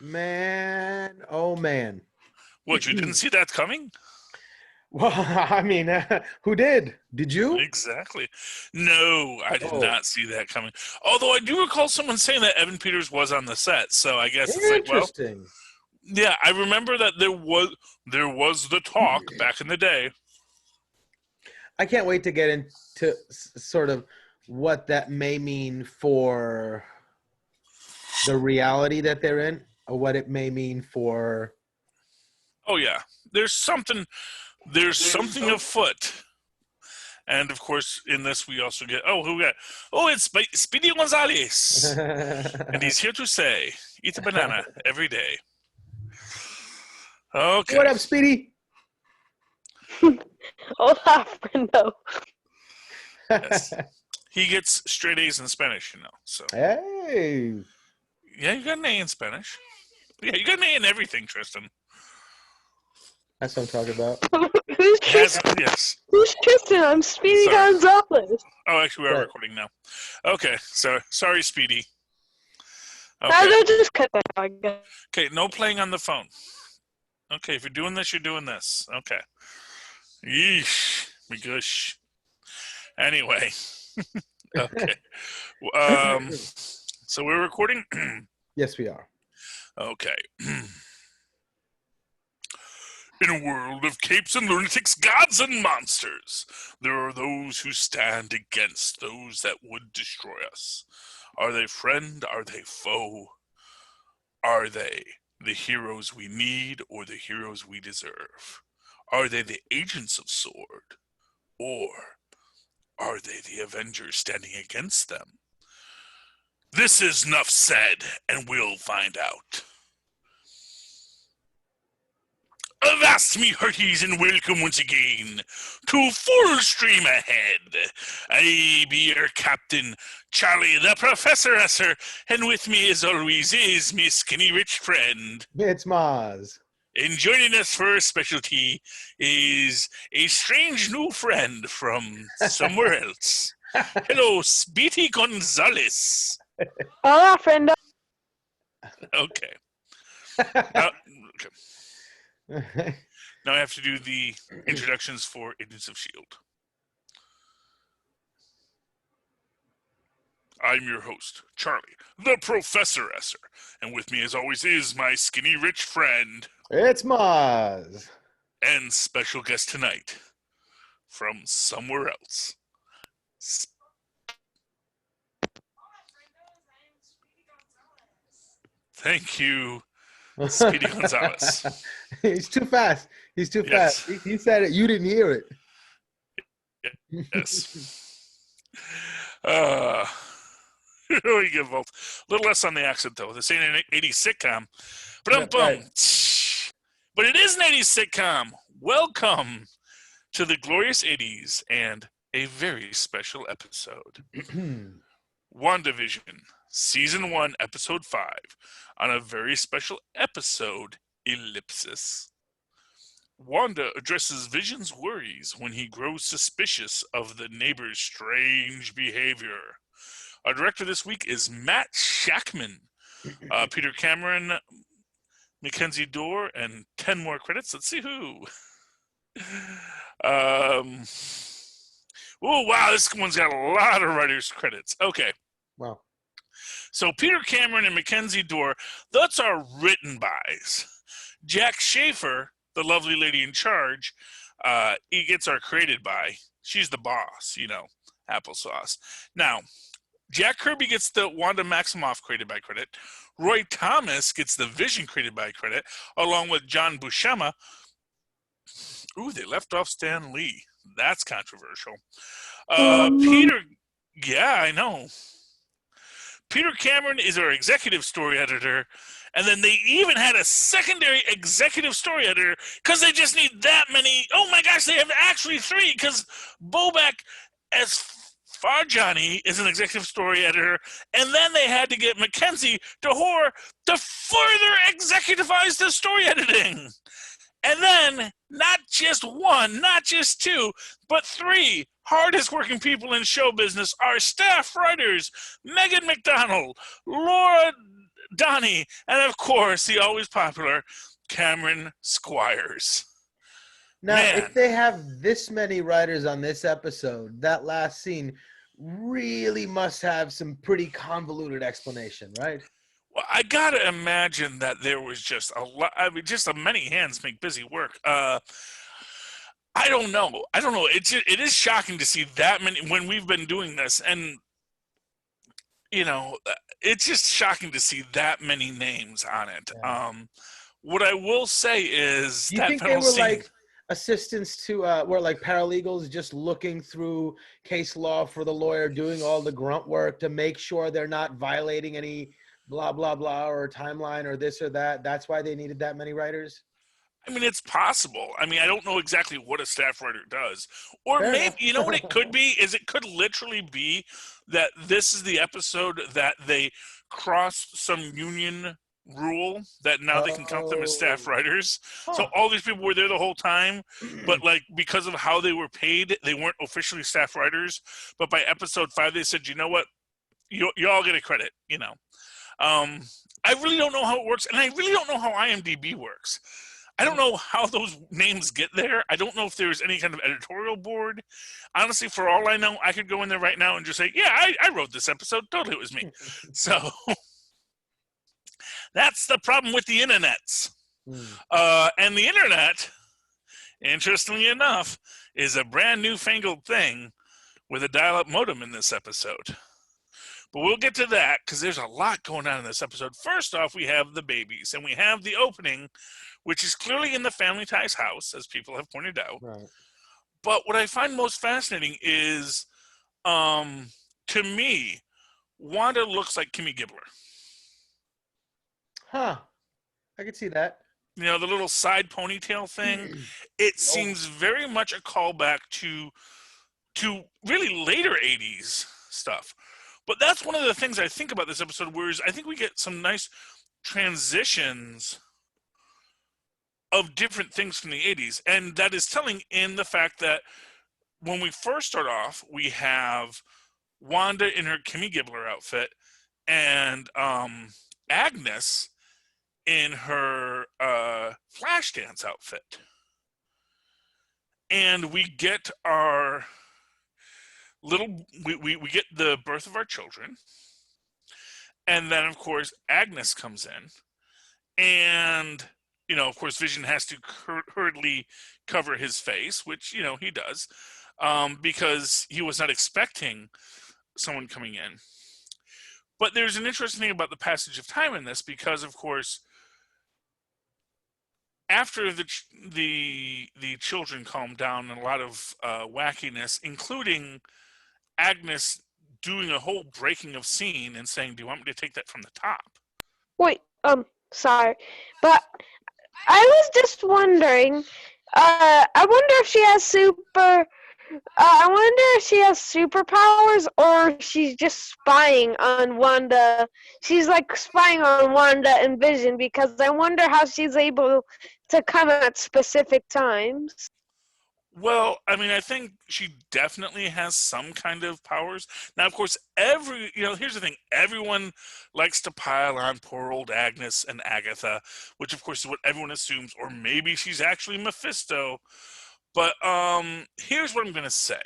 Man, oh man. What, you didn't see that coming? Well, I mean, who did? Did you? Exactly. No, I did Oh, not see that coming. Although I do recall someone saying that Evan Peters was on the set, so I guess it's like, well, interesting. yeah, I remember that there was the talk back in the day. I can't wait to get into sort of what that may mean for the reality that they're in, or what it may mean for. Oh yeah, there's something afoot. And of course, in this we also get who we got? Oh, it's Speedy Gonzalez, and he's here to say, eat a banana every day. Okay. What up, Speedy? Hola, friendo. Yes. He gets straight A's in Spanish, so. Hey. Yeah, you got an A in Spanish. Yeah, you got an A in everything, Tristan. That's what I'm talking about. Who's Tristan? Yes. Who's Tristan? I'm Speedy Gonzalez. Oh, actually, we are recording now. Okay, so sorry, Speedy. Okay. I'll just cut that out, I guess. Okay, no playing on the phone. Okay, if you're doing this, you're doing this. Okay. Yeesh. My gosh. Anyway. Okay. So we're recording? Yes, we are. Okay. In a world of capes and lunatics, gods and monsters, there are those who stand against those that would destroy us. Are they friend? Are they foe? Are they the heroes we need or the heroes we deserve? Are they the agents of Sword? Or are they the Avengers standing against them? This is enough said, and we'll find out. Avast me hearties and welcome once again to Full Stream Ahead. I be your captain, Charlie the Professor Esser, and with me as always is my skinny rich friend. It's Mozz. And joining us for a specialty is a strange new friend from somewhere else. Hello, Speedy Gonzalez. Hola, friendo. Okay. Now I have to do the introductions for Agents of S.H.I.E.L.D. I'm your host, Charlie, the Professor Esser, and with me as always is my skinny rich friend. It's Mozz. And special guest tonight, from somewhere else. Thank you, Speedy Gonzalez. He's too fast. He's too fast. He said it. You didn't hear it. Yes. We give both. A little less on the accent, though. This ain't an 80s sitcom. But it is an 80s sitcom. Welcome to the glorious 80s and a very special episode. WandaVision, Season 1, Episode 5, on a very special episode, Ellipsis. Wanda addresses Vision's worries when he grows suspicious of the neighbor's strange behavior. Our director this week is Matt Shakman. Peter Cameron, Mackenzie Dorr, and 10 more credits. Let's see who. Oh, wow, this one's got a lot of writers' credits. Okay. Wow. So Peter Cameron and Mackenzie Dorr, that's our written bys. Jack Schaefer, the lovely lady in charge, he gets our created by. She's the boss, applesauce. Now, Jack Kirby gets the Wanda Maximoff created by credit. Roy Thomas gets the Vision created by credit, along with John Buscema. Ooh, they left off Stan Lee. That's controversial. Yeah, I know. Peter Cameron is our executive story editor, and then they even had a secondary executive story editor because they just need that many. Oh my gosh, they have actually 3 because Bobek as Farjani is an executive story editor, and then they had to get Mackenzie Dorr to further executivize the story editing. And then, not just 1, not just 2, but 3 hardest working people in show business are staff writers, Megan McDonald, Laura Donnie, and of course, the always popular Cameron Squires. Now, Man. if they have this many writers on this episode, that last scene really must have some pretty convoluted explanation, right? Well, I gotta imagine that there was just a lot. I mean, just a many hands make busy work. I don't know. It is shocking to see that many when we've been doing this, and it's just shocking to see that many names on it. Yeah. What I will say is, Do you think they were like assistants to, were like paralegals just looking through case law for the lawyer, doing all the grunt work to make sure they're not violating any blah, blah, blah, or timeline or this or that? That's why they needed that many writers? I mean, it's possible. I mean, I don't know exactly what a staff writer does. Or Fair maybe, enough. you know what it could be? Is it could literally be that this is the episode that they crossed some union rule that now they can count them as staff writers. Huh. So all these people were there the whole time, but like because of how they were paid, they weren't officially staff writers. But by episode 5, they said, you know what? You all get a credit, I really don't know how it works, and I really don't know how IMDb works. I don't know how those names get there. I don't know if there's any kind of editorial board. Honestly, for all I know, I could go in there right now and just say, yeah, I wrote this episode. Totally, it was me. So that's the problem with the internets. And the internet, interestingly enough, is a brand newfangled thing with a dial-up modem in this episode. But we'll get to that because there's a lot going on in this episode. First off, we have the babies, and we have the opening, which is clearly in the Family Ties house, as people have pointed out. Right. But what I find most fascinating is, to me, Wanda looks like Kimmy Gibbler. Huh. I could see that. The little side ponytail thing. It seems very much a callback to really later 80s stuff. But that's one of the things I think about this episode, whereas I think we get some nice transitions of different things from the 80s. And that is telling in the fact that when we first start off, we have Wanda in her Kimmy Gibbler outfit and Agnes in her Flashdance outfit. And we get our we get the birth of our children. And then, of course, Agnes comes in. And, of course, Vision has to hurriedly cover his face, which, he does, because he was not expecting someone coming in. But there's an interesting thing about the passage of time in this, because, of course, after the children calm down and a lot of wackiness, including Agnes doing a whole breaking of scene and saying, do you want me to take that from the top? Wait, sorry. But I was just wondering, I wonder if she has superpowers, or she's just spying on Wanda. She's like spying on Wanda and Vision, because I wonder how she's able to come at specific times. Well, I mean, I think she definitely has some kind of powers. Now, of course, here's the thing. Everyone likes to pile on poor old Agnes and Agatha, which, of course, is what everyone assumes, or maybe she's actually Mephisto. But here's what I'm going to say.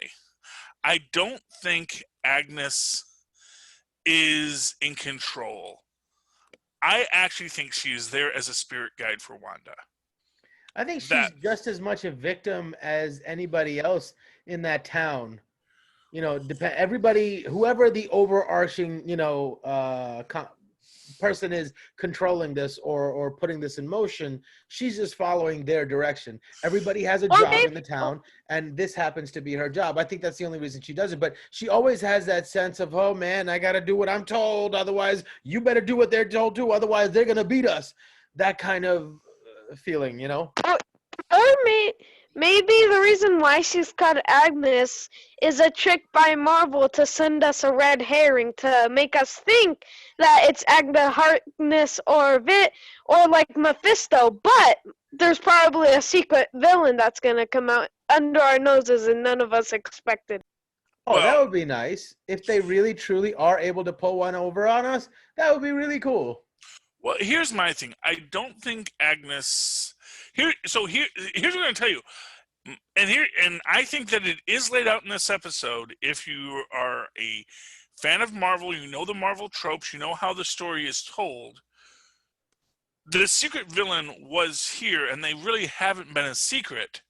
I don't think Agnes is in control. I actually think she is there as a spirit guide for Wanda. I think she's just as much a victim as anybody else in that town. Everybody, whoever the overarching, person is controlling this or putting this in motion, she's just following their direction. Everybody has a job in the town, and this happens to be her job. I think that's the only reason she does it. But she always has that sense of, oh man, I got to do what I'm told. Otherwise, you better do what they're told to. Otherwise, they're going to beat us. That kind of feeling, Or maybe the reason why she's got Agnes is a trick by Marvel to send us a red herring to make us think that it's Agnes Harkness or like Mephisto, but there's probably a secret villain that's gonna come out under our noses and none of us expected. Oh, that would be nice. If they really truly are able to pull one over on us, that would be really cool. Well, here's my thing. I don't think Agnes here's what I'm going to tell you. And I think that it is laid out in this episode. If you are a fan of Marvel, you know the Marvel tropes, you know how the story is told. The secret villain was here, and they really haven't been a secret,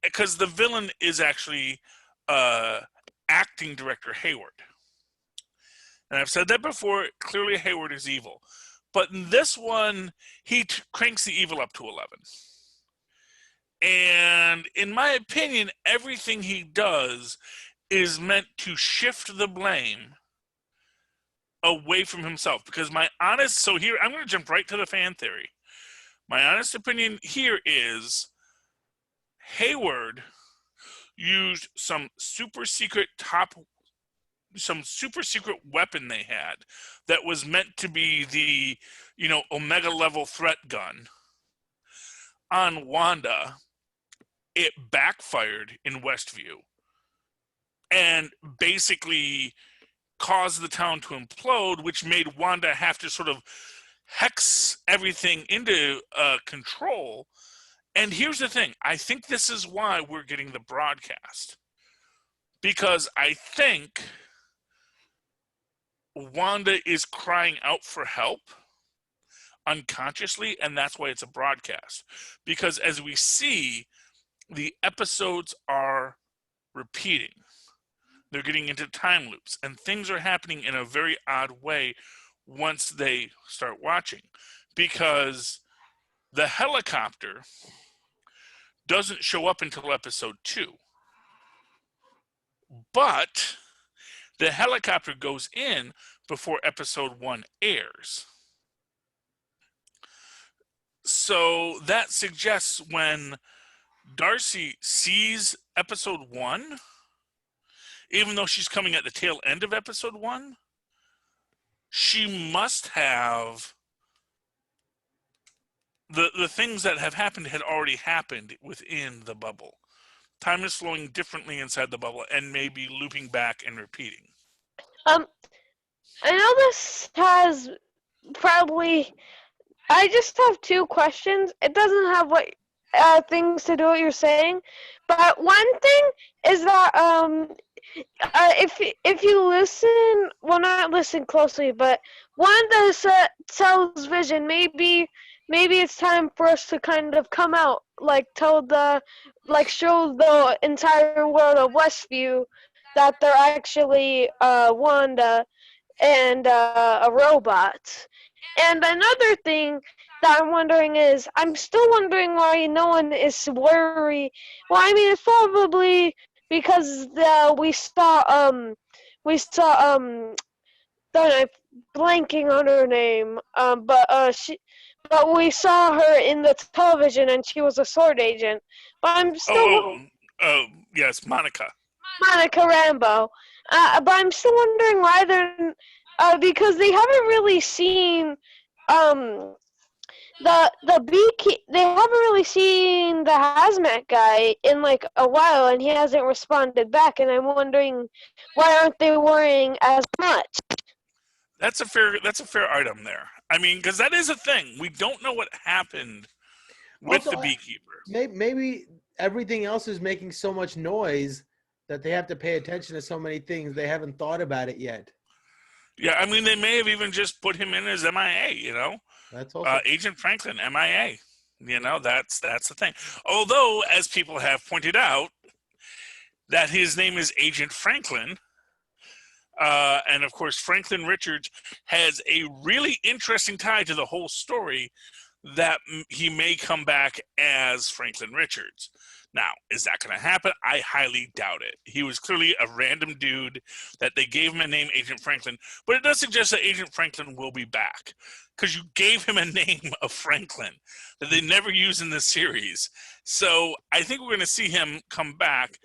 because the villain is actually acting director Hayward. And I've said that before. Clearly, Hayward is evil. But in this one, he cranks the evil up to 11. And in my opinion, everything he does is meant to shift the blame away from himself. Because here, I'm going to jump right to the fan theory. My honest opinion here is Hayward used some super secret weapon they had that was meant to be the, Omega level threat gun on Wanda. It backfired in Westview and basically caused the town to implode, which made Wanda have to sort of hex everything into control. And here's the thing. I think this is why we're getting the broadcast. Because I think Wanda is crying out for help unconsciously, and that's why it's a broadcast. Because as we see, the episodes are repeating. They're getting into time loops, and things are happening in a very odd way once they start watching. Because the helicopter doesn't show up until episode 2. But the helicopter goes in before episode 1 airs. So that suggests when Darcy sees episode 1, even though she's coming at the tail end of episode 1, she must have the things that have happened had already happened within the bubble. Time is flowing differently inside the bubble and maybe looping back and repeating. I know this has probably... I just have 2 questions. It doesn't have what things to do what you're saying, but one thing is that if you listen, well, not listen closely, but Wanda tells Vision maybe it's time for us to kind of come out, show the entire world of Westview that they're actually Wanda and a robot. And another thing that I'm wondering is, I'm still wondering why no one is worried. Well, I mean, it's probably because we saw I'm blanking on her name, but we saw her in the television and she was a sword agent. But I'm still yes, Monica Rambeau. But I'm still wondering why they're because they haven't really seen they haven't really seen the hazmat guy in a while, and he hasn't responded back, and I'm wondering why aren't they worrying as much? That's a fair item there. I mean, because that is a thing. We don't know what happened with the beekeeper. Maybe everything else is making so much noise that they have to pay attention to so many things they haven't thought about it yet. Yeah, I mean, they may have even just put him in as MIA, That's also Agent Franklin, MIA. That's the thing. Although, as people have pointed out, that his name is Agent Franklin. And, of course, Franklin Richards has a really interesting tie to the whole story that he may come back as Franklin Richards. Now, is that going to happen? I highly doubt it. He was clearly a random dude that they gave him a name, Agent Franklin. But it does suggest that Agent Franklin will be back, because you gave him a name of Franklin that they never use in the series. So I think we're going to see him come back,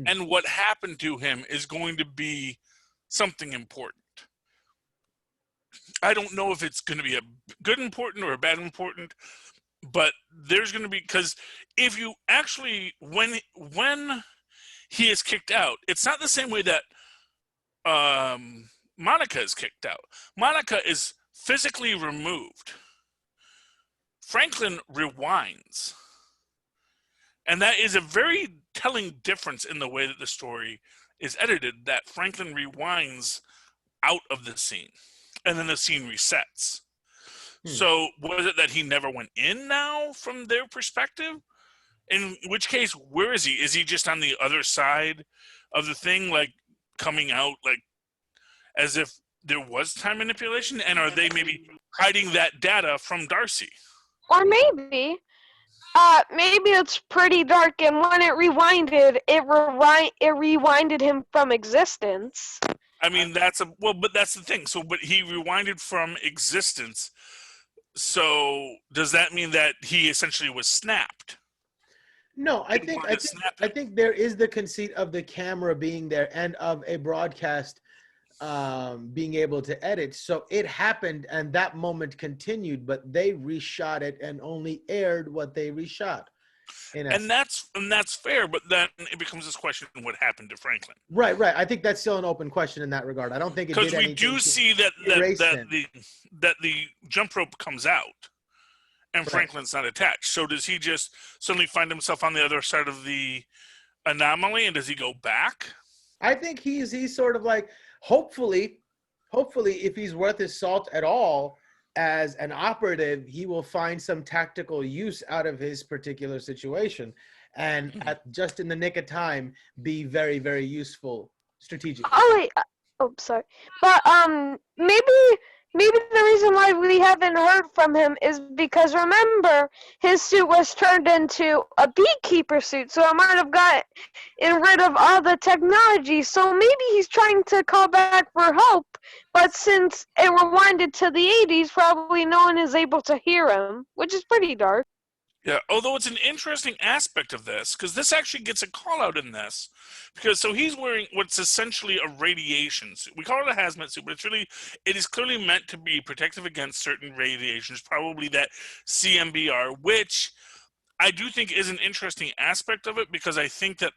and what happened to him is going to be something important. I don't know if it's going to be a good important or a bad important, but there's going to be, because if you actually, when he is kicked out, it's not the same way that Monica is kicked out. Monica is physically removed, Franklin rewinds. And that is a very telling difference in the way that the story is edited, that Franklin rewinds out of the scene, and then the scene resets. So was it that he never went in now from their perspective? In which case, where is he? Is he just on the other side of the thing, like coming out like as if there was time manipulation? And are they maybe hiding that data from Darcy? Or maybe it's pretty dark, and when it rewinded, it rewinded him from existence. I mean, but that's the thing. So, but he rewinded from existence. So, does that mean that he essentially was snapped? No, I think there is the conceit of the camera being there and of a broadcast being able to edit. So it happened, and that moment continued, but they reshot it and only aired what they reshot. And that's fair, but then it becomes this question: what happened to Franklin? Right. I think that's still an open question in that regard. I don't think it did anything. Because we do see that the jump rope comes out, and Franklin's not attached. So does he just suddenly find himself on the other side of the anomaly, and does he go back? I think he's sort of like, hopefully, if he's worth his salt at all as an operative, he will find some tactical use out of his particular situation, and just in the nick of time, be very, very useful strategically. Oh wait, sorry, but maybe the reason why we haven't heard from him is because, remember, his suit was turned into a beekeeper suit, so it might have gotten rid of all the technology. So maybe he's trying to call back for help, but since it rewinded to the 80s, probably no one is able to hear him, which is pretty dark. Yeah, although it's an interesting aspect of this, because this actually gets a call out in this, because so he's wearing what's essentially a radiation suit. We call it a hazmat suit, but it is clearly meant to be protective against certain radiations, probably that CMBR, which I do think is an interesting aspect of it, because I think that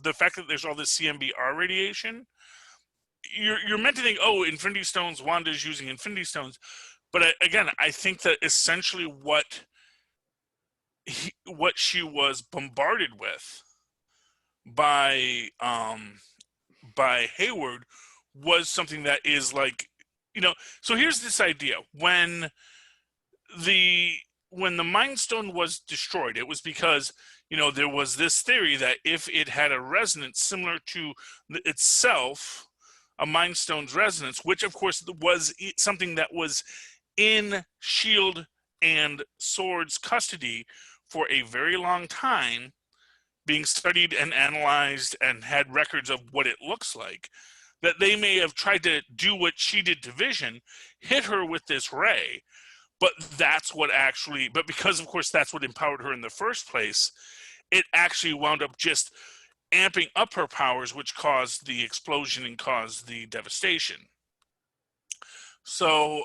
the fact that there's all this CMBR radiation, you're meant to think, oh, Infinity Stones, Wanda's using Infinity Stones, but again, I think that essentially what she was bombarded with by Hayward was something that is like, so here's this idea. When the Mind Stone was destroyed, it was because, there was this theory that if it had a resonance similar to itself, a Mind Stone's resonance, which of course was something that was in S.H.I.E.L.D. and S.W.O.R.D's custody for a very long time, being studied and analyzed and had records of what it looks like, that they may have tried to do what she did to Vision, hit her with this ray, but because of course that's what empowered her in the first place, it actually wound up just amping up her powers, which caused the explosion and caused the devastation. So,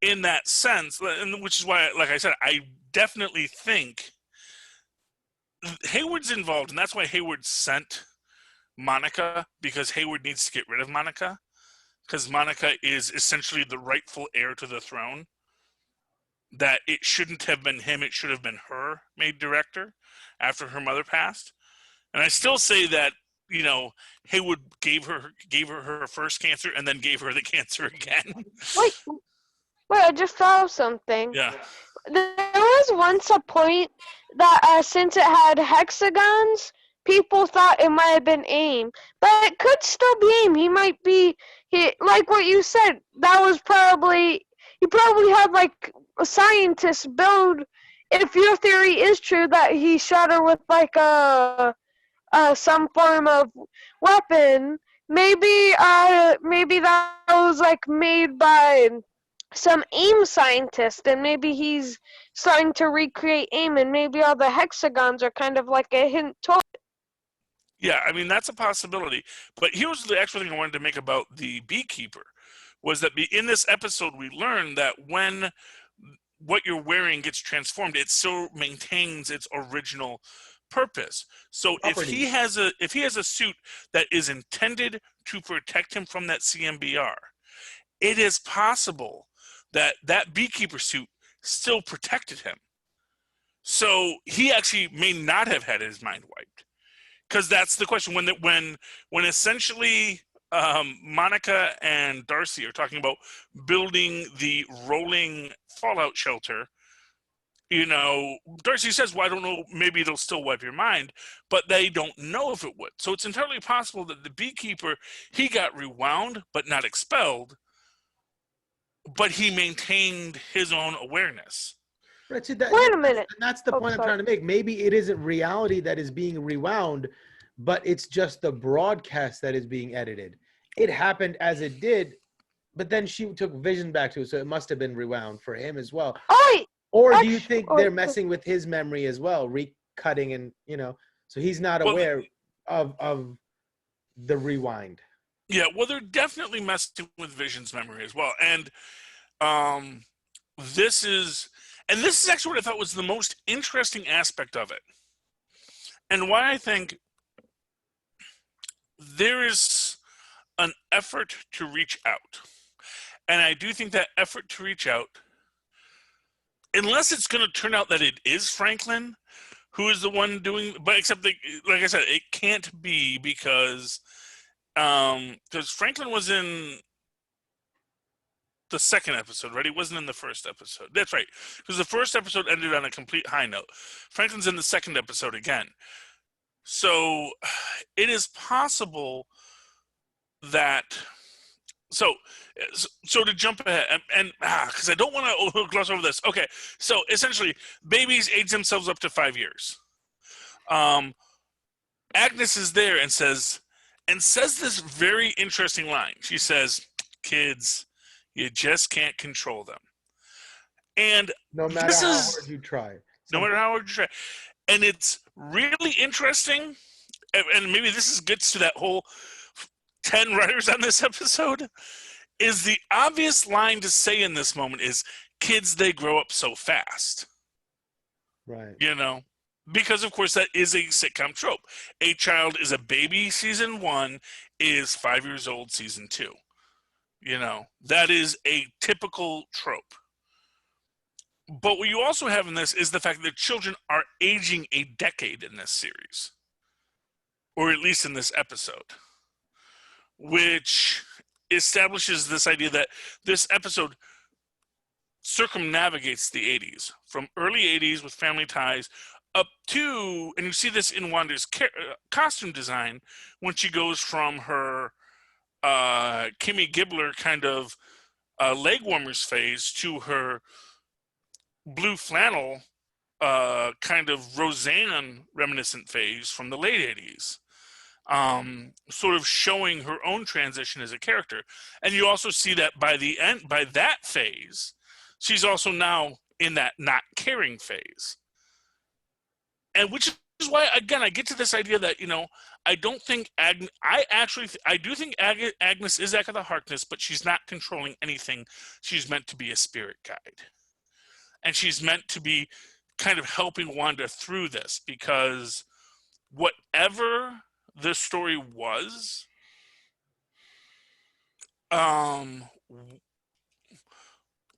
in that sense, and which is why, like I said, I definitely think Hayward's involved, and that's why Hayward sent Monica, because Hayward needs to get rid of Monica, because Monica is essentially the rightful heir to the throne, that it shouldn't have been him, it should have been her made director after her mother passed. And I still say that, Hayward gave her her first cancer and then gave her the cancer again. Wait, I just thought of something. Yeah. There was once a point that since it had hexagons, people thought it might have been AIM. But it could still be AIM. He might be, like what you said, he probably had like a scientist build, if your theory is true, that he shot her with like some form of weapon. Maybe that was like made by some AIM scientist, and maybe he's starting to recreate AIM, and maybe all the hexagons are kind of like a hint to it. Yeah, I mean, that's a possibility. But here's the actual thing I wanted to make about the beekeeper, was that in this episode we learned that when what you're wearing gets transformed, it still maintains its original purpose. So if he has a suit that is intended to protect him from that CMBR, it is possible that that beekeeper suit still protected him. So he actually may not have had his mind wiped, because that's the question. When essentially Monica and Darcy are talking about building the rolling fallout shelter, Darcy says, well, I don't know, maybe it'll still wipe your mind, but they don't know if it would. So it's entirely possible that the beekeeper, he got rewound, but not expelled, but he maintained his own awareness. Right, so Wait a minute. And that's the point I'm trying to make. Maybe it isn't reality that is being rewound, but it's just the broadcast that is being edited. It happened as it did, but then she took vision back to it, so it must have been rewound for him as well. Oh, or do you think they're messing with his memory as well, recutting and, so he's not aware of the rewind? Yeah, well, they're definitely messing with Vision's memory as well. And this is actually what I thought was the most interesting aspect of it. And why I think there is an effort to reach out. And I do think that effort to reach out, unless it's going to turn out that it is Franklin who is the one doing, but except that, like I said, it can't be because Franklin was in the second episode, right? He wasn't in the first episode. That's right, because the first episode ended on a complete high note. Franklin's in the second episode again. So it is possible that so to jump ahead and because I don't want to gloss over this. Okay, so essentially babies age themselves up to 5 years. Agnes is there and says this very interesting line. She says, kids, you just can't control them. And no matter how hard you try. No matter how hard you try. And it's really interesting, and maybe this gets to that whole 10 writers on this episode, is the obvious line to say in this moment is, kids, they grow up so fast. Right. Because, of course, that is a sitcom trope. A child is a baby season 1, is 5 years old season 2. That is a typical trope. But what you also have in this is the fact that children are aging a decade in this series, or at least in this episode, which establishes this idea that this episode circumnavigates the 80s, from early 80s with Family Ties up to, and you see this in Wanda's costume design when she goes from her Kimmy Gibbler kind of leg warmers phase to her blue flannel kind of Roseanne reminiscent phase from the late 80s, sort of showing her own transition as a character. And you also see that by the end, by that phase, she's also now in that not caring phase. And which is why, again, I get to this idea that, I don't think I do think Agnes is Agatha Harkness, but she's not controlling anything. She's meant to be a spirit guide. And she's meant to be kind of helping Wanda through this, because whatever the story was,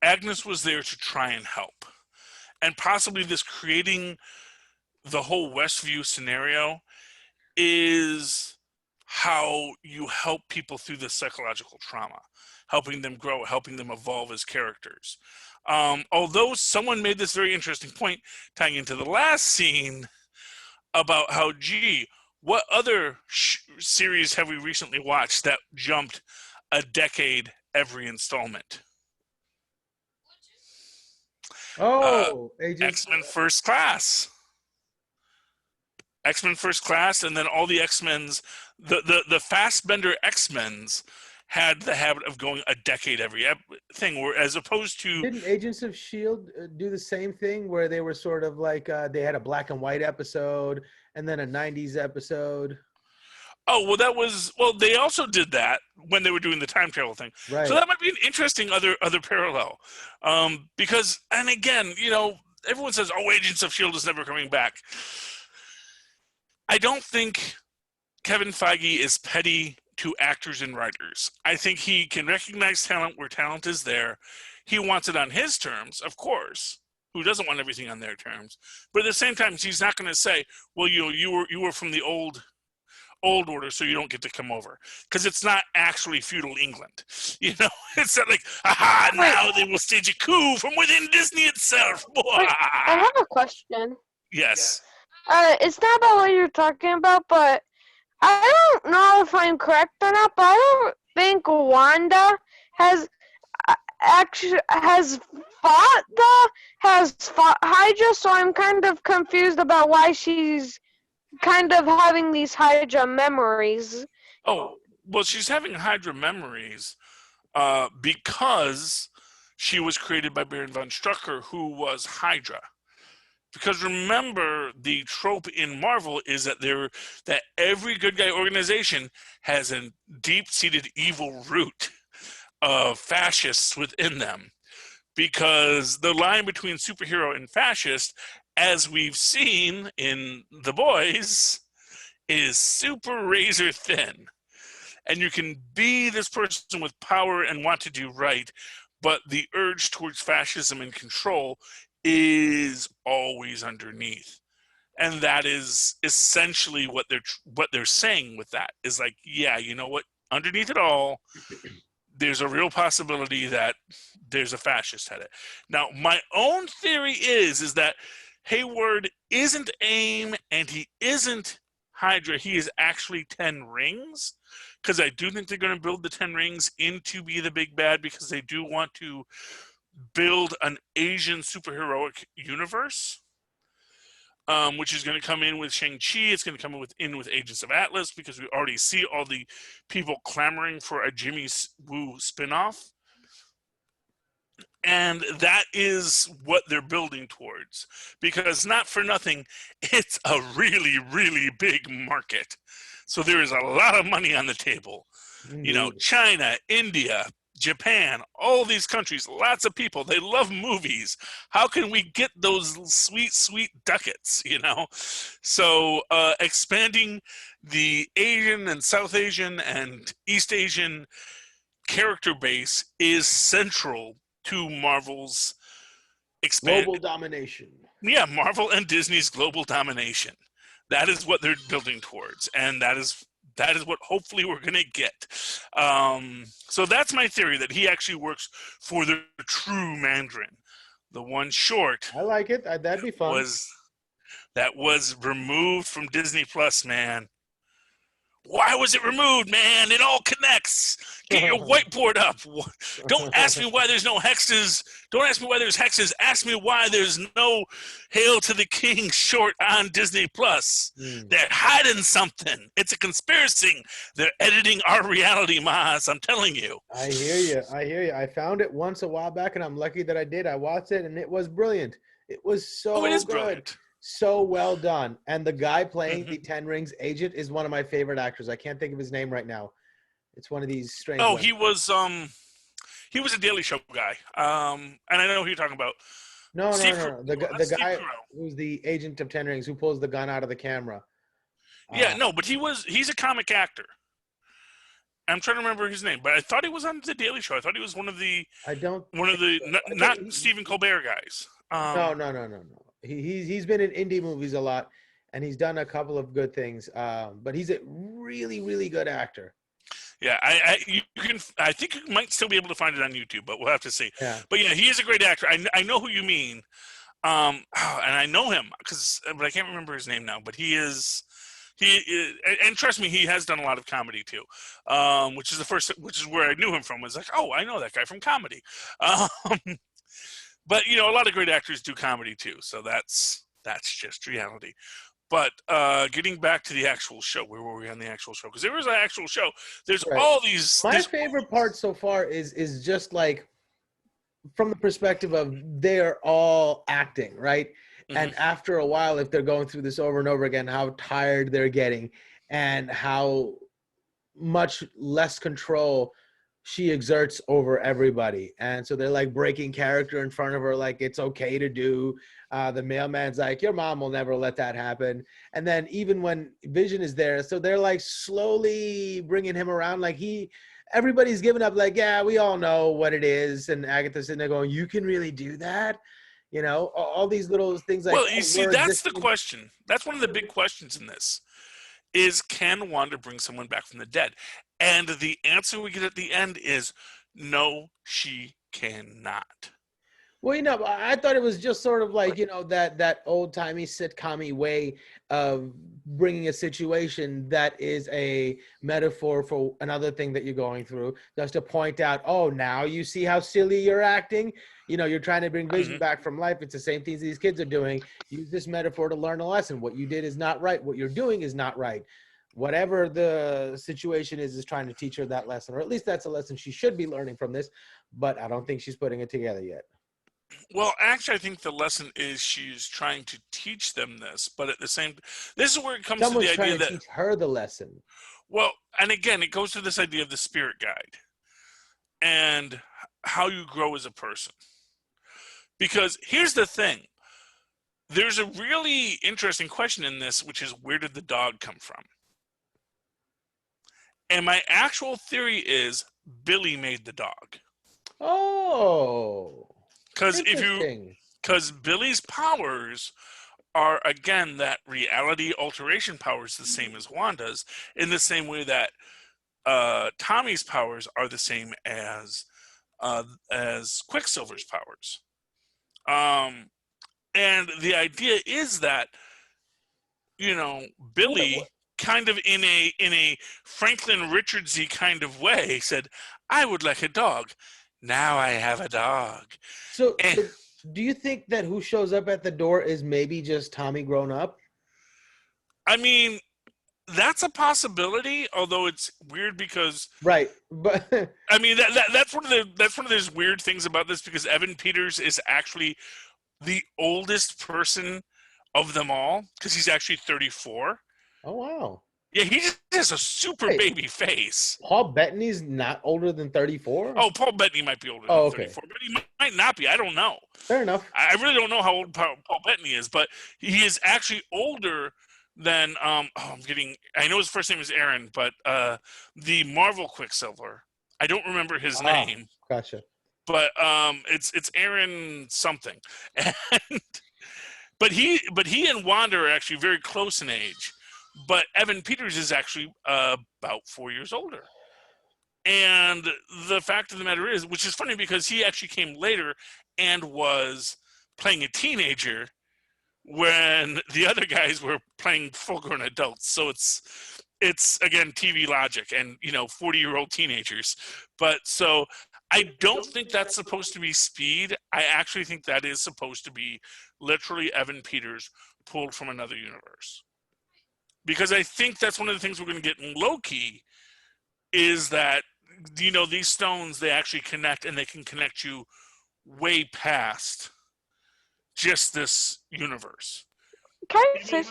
Agnes was there to try and help. And possibly this creating the whole Westview scenario is how you help people through this psychological trauma, helping them grow, helping them evolve as characters. Although someone made this very interesting point tying into the last scene about how, what other series have we recently watched that jumped a decade every installment? X-Men First Class. X-Men First Class, and then all the X-Men's, the Fassbender X-Men's had the habit of going a decade every thing, where as opposed to... Didn't Agents of S.H.I.E.L.D. do the same thing, where they were sort of like, they had a black and white episode, and then a 90s episode? Oh, well, they also did that when they were doing the time travel thing. Right. So that might be an interesting other parallel. Because, and again, everyone says, Agents of S.H.I.E.L.D. is never coming back. I don't think Kevin Feige is petty to actors and writers. I think he can recognize talent where talent is there. He wants it on his terms, of course. Who doesn't want everything on their terms? But at the same time, he's not going to say, "Well, you were from the old order, so you don't get to come over," because it's not actually feudal England. It's not like, aha, now they will stage a coup from within Disney itself. Wait, I have a question. Yes. It's not about what you're talking about, but I don't know if I'm correct or not, but I don't think Wanda has fought Hydra, so I'm kind of confused about why she's kind of having these Hydra memories. Oh, well, she's having Hydra memories because she was created by Baron von Strucker, who was Hydra. Because remember, the trope in Marvel is that every good guy organization has a deep-seated evil root of fascists within them. Because the line between superhero and fascist, as we've seen in The Boys, is super razor thin. And you can be this person with power and want to do right, but the urge towards fascism and control is always underneath. And that is essentially what they're saying with that, is like, yeah, you know what, underneath it all, there's a real possibility that there's a fascist at it. Now, my own theory is that Hayward isn't AIM and he isn't Hydra. He is actually 10 Rings, because I do think they're going to build the 10 Rings into be the big bad, because they do want to build an Asian superheroic universe, which is going to come in with Shang-Chi. It's going to come in with Agents of Atlas, because we already see all the people clamoring for a Jimmy Woo spinoff. And that is what they're building towards, because not for nothing, it's a really, really big market. So there is a lot of money on the table. Indeed. China, India, Japan, all these countries, lots of people, they love movies. How can we get those sweet, sweet ducats, So expanding the Asian and South Asian and East Asian character base is central to Marvel's Global domination. Yeah, Marvel and Disney's global domination. That is what they're building towards, and that is what hopefully we're going to get. So that's my theory, that he actually works for the true Mandarin. The one short. I like it. That'd be fun. That was removed from Disney Plus, man. Why was it removed, man? It all connects. Get your whiteboard up. Don't ask me why there's no hexes. Don't ask me why there's hexes. Ask me why there's no Hail to the King short on Disney Plus. They're hiding something. It's a conspiracy. They're editing our reality, Mozz. I'm telling you. I hear you. I found it once a while back, and I'm lucky that I did. I watched it, and it was brilliant. It was so good. Brilliant. So well done. And the guy playing the 10 Rings agent is one of my favorite actors. I can't think of his name right now. It's one of these strange ones. He was a Daily Show guy. And I know who you're talking about. No. The guy who's the agent of 10 Rings, who pulls the gun out of the camera. But he's a comic actor. I'm trying to remember his name, but I thought he was on the Daily Show. I thought he was one of the not Stephen Colbert guys. No. He's been in indie movies a lot, and he's done a couple of good things. But he's a really, really good actor. Yeah, I think you might still be able to find it on YouTube, but we'll have to see. Yeah. But yeah, he is a great actor. I know who you mean, and I know him but I can't remember his name now. But he is, and trust me, he has done a lot of comedy too, which is where I knew him from. Was like, oh, I know that guy from comedy. But a lot of great actors do comedy too, so that's just reality. But getting back to the actual show, where were we on the actual show? Because there was an actual show. There's all these. My favorite part so far is just like from the perspective of they're all acting, right? Mm-hmm. And after a while, if they're going through this over and over again, how tired they're getting, and how much less control she exerts over everybody. And so they're like breaking character in front of her, like it's okay to do. The mailman's like, your mom will never let that happen. And then even when Vision is there, so they're like slowly bringing him around, like everybody's giving up, like, yeah, we all know what it is. And Agatha's sitting there going, you can really do that? You know, all these little things. Like, well, you see, that's the question. That's one of the big questions in this is, can Wanda bring someone back from the dead? And the answer we get at the end is no, she cannot. Well, you know, I thought it was just sort of like, you know, that old-timey sitcom-y way of bringing a situation that is a metaphor for another thing that you're going through, just to point out, oh, now you see how silly you're acting. You know, you're trying to bring Vision back from life. It's the same things these kids are doing. Use this metaphor to learn a lesson. What you did is not right. What you're doing is not right. Whatever the situation is trying to teach her that lesson, or at least that's a lesson she should be learning from this, but I don't think she's putting it together yet. Well, actually, I think the lesson is she's trying to teach them this, but at the same, this is where it comes to the idea that teach her the lesson. Well, and again, it goes to this idea of the spirit guide and how you grow as a person. Because here's the thing. There's a really interesting question in this, which is, where did the dog come from? And my actual theory is Billy made the dog. Oh. Because Billy's powers are, again, that reality alteration power is the same as Wanda's, in the same way that Tommy's powers are the same as Quicksilver's powers. And the idea is that, you know, Billy kind of in a Franklin Richards-y kind of way said, I would like a dog. Now I have a dog. So do you think that who shows up at the door is maybe just Tommy grown up? I mean, that's a possibility, although it's weird because right. But I mean that's one of those weird things about this, because Evan Peters is actually the oldest person of them all, because he's actually 34. Oh wow. Yeah, he just has a super baby face. Paul Bettany's not older than 34? Oh, Paul Bettany might be older than 34, but he might not be. I don't know. Fair enough. I really don't know how old Paul Bettany is, but he is actually older than I know his first name is Aaron, but the Marvel Quicksilver. I don't remember his name. Gotcha. But it's Aaron something. But he and Wanda are actually very close in age. But Evan Peters is actually about 4 years older. And the fact of the matter is, which is funny because he actually came later and was playing a teenager when the other guys were playing full-grown adults. So it's again, TV logic and, 40-year-old teenagers. But so I don't think that's supposed to be Speed. I actually think that is supposed to be literally Evan Peters pulled from another universe. Because I think that's one of the things we're going to get in Loki is that, these stones, they actually connect, and they can connect you way past just this universe. Can I say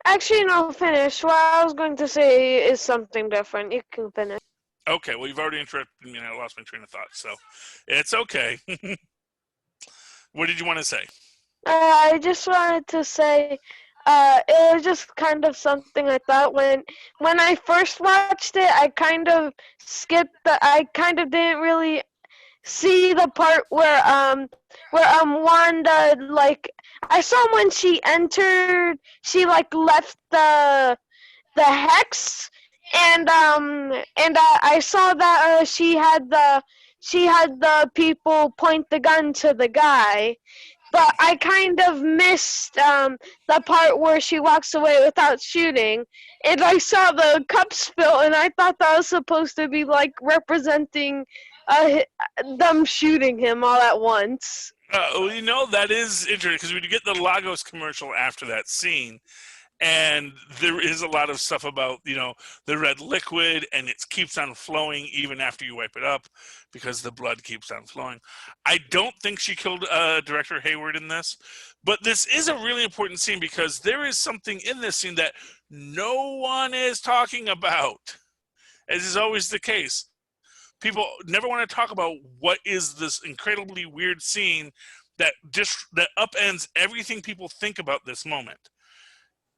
actually, no, finish. What I was going to say is something different. You can finish. Okay, well, you've already interrupted me, and I lost my train of thought, so it's okay. What did you want to say? I just wanted to say... it was just kind of something I thought when I first watched it. I kind of skipped I kind of didn't really see the part where Wanda, like, I saw when she entered, she like left the hex, and I saw that she had the people point the gun to the guy. But I kind of missed the part where she walks away without shooting. And I saw the cup spill, and I thought that was supposed to be, like, representing them shooting him all at once. That is interesting, because we get the Lagos commercial after that scene. And there is a lot of stuff about, the red liquid, and it keeps on flowing even after you wipe it up because the blood keeps on flowing. I don't think she killed Director Hayward in this, but this is a really important scene because there is something in this scene that no one is talking about. as is always the case, people never want to talk about what is this incredibly weird scene that upends everything people think about this moment.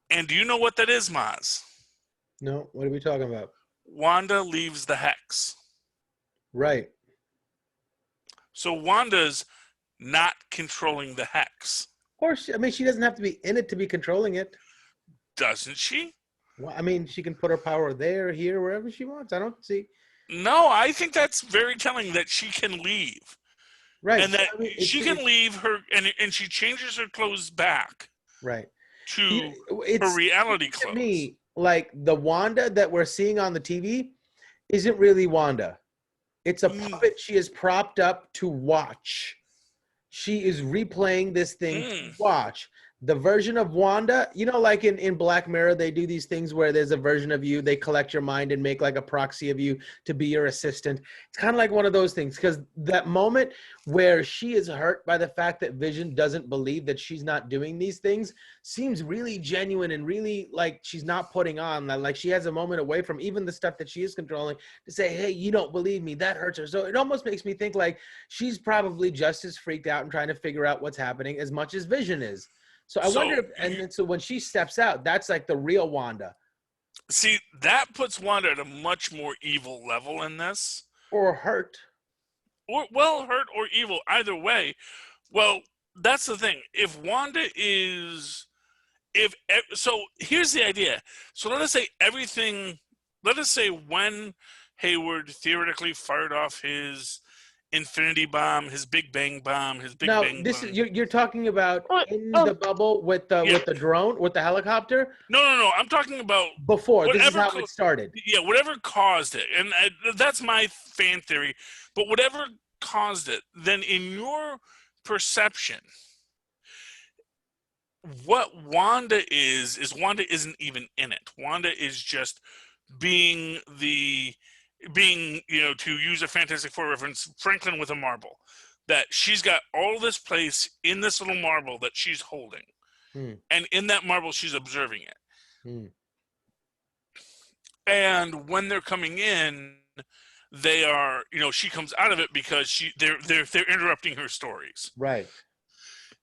And do you know what that is, Mozz? No, what are we talking about? Wanda leaves the Hex. Right. So Wanda's not controlling the Hex. Or she doesn't have to be in it to be controlling it. Doesn't she? Well, I mean, she can put her power there, here, wherever she wants. I don't see. No, I think that's very telling that she can leave. Right. And that she can leave her, and she changes her clothes back. Right. To her reality clothes. To me, like the Wanda that we're seeing on the TV isn't really Wanda. It's a puppet she is propped up to watch. She is replaying this thing to watch. The version of Wanda, like in Black Mirror, they do these things where there's a version of you, they collect your mind and make like a proxy of you to be your assistant. It's kind of like one of those things, because that moment where she is hurt by the fact that Vision doesn't believe that she's not doing these things seems really genuine and really like she's not putting on. Like she has a moment away from even the stuff that she is controlling to say, hey, you don't believe me. That hurts her. So it almost makes me think like she's probably just as freaked out and trying to figure out what's happening as much as Vision is. So I wonder so when she steps out, that's like the real Wanda. See, that puts Wanda at a much more evil level in this. Or hurt. Hurt or evil, either way. Well, that's the thing. If Wanda is... So here's the idea. So let us say when Hayward theoretically fired off his Infinity Bomb, his Big Bang Bomb, his Big Bang this Bomb. Is you're talking about in the bubble with the drone, with the helicopter? No. I'm talking about before. This is how it started. Yeah, whatever caused it, and that's my fan theory. But whatever caused it, then in your perception, what Wanda is Wanda isn't even in it. Wanda is just being, to use a Fantastic Four reference, Franklin with a marble. That she's got all this place in this little marble that she's holding. And in that marble, she's observing it. And when they're coming in, they are, she comes out of it because they're interrupting her stories. Right.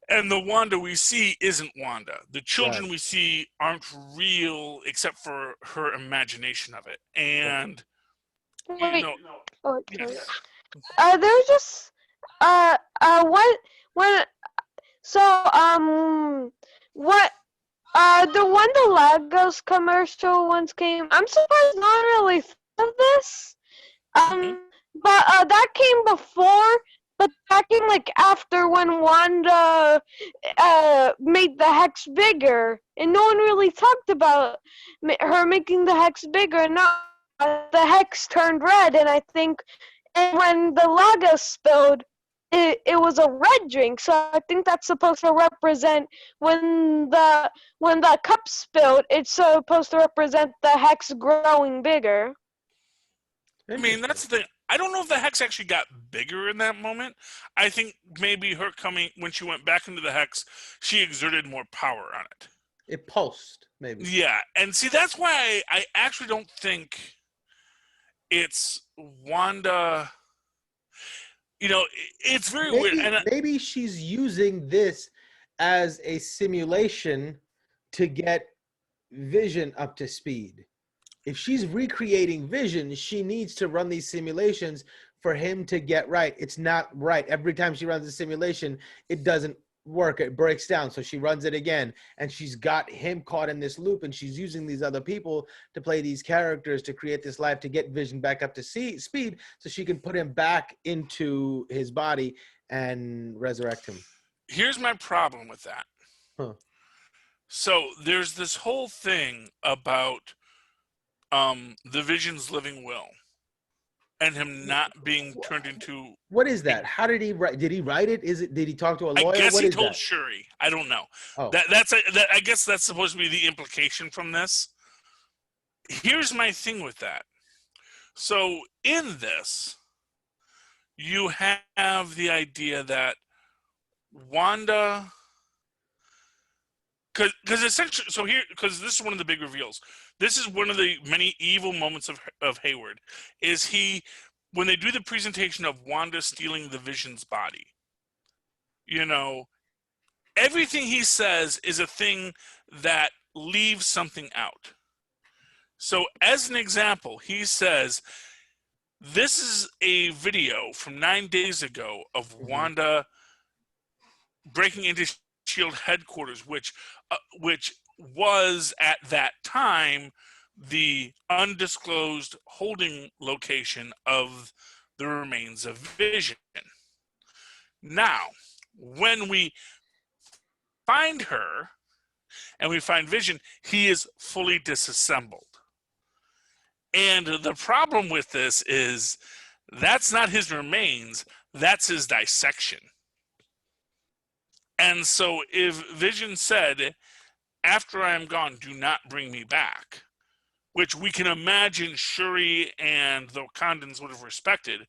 And the Wanda we see isn't Wanda. The children we see aren't real except for her imagination of it. And Wait. Yes. There's just what the Legos commercial once came. I'm surprised no one really thought of this. But that came before. But that came like after when Wanda made the Hex bigger, and no one really talked about her making the Hex bigger. And now the Hex turned red, and I think, and when the Laga spilled, it was a red drink. So I think that's supposed to represent when the cup spilled. It's supposed to represent the Hex growing bigger. I mean, that's the thing. I don't know if the Hex actually got bigger in that moment. I think maybe her coming, when she went back into the Hex, she exerted more power on it. It pulsed, maybe. Yeah, and see, that's why I actually don't think it's Wanda. It's very weird. And maybe she's using this as a simulation to get Vision up to speed. If she's recreating Vision, she needs to run these simulations for him to get right. It's not right. Every time she runs a simulation, it doesn't work. It breaks down. So she runs it again. And she's got him caught in this loop. And she's using these other people to play these characters to create this life to get Vision back up to speed so she can put him back into his body and resurrect him. Here's my problem with that. So there's this whole thing about the Vision's living will and him not being turned into... What is that? How did he write? Did he write it? Did he talk to a lawyer? I guess what he is told that? Shuri. I don't know. Oh. I guess that's supposed to be the implication from this. Here's my thing with that. So in this, you have the idea that Wanda... Because essentially, because this is one of the big reveals. this is one of the many evil moments of Hayward, is when they do the presentation of Wanda stealing the Vision's body, everything he says is a thing that leaves something out. So as an example, he says, this is a video from 9 days ago of Wanda breaking into S.H.I.E.L.D. headquarters, which was at that time the undisclosed holding location of the remains of Vision. Now, when we find her and we find Vision, he is fully disassembled. And the problem with this is that's not his remains, that's his dissection. And so if Vision said, after I am gone, do not bring me back, which we can imagine Shuri and the Wakandans would have respected,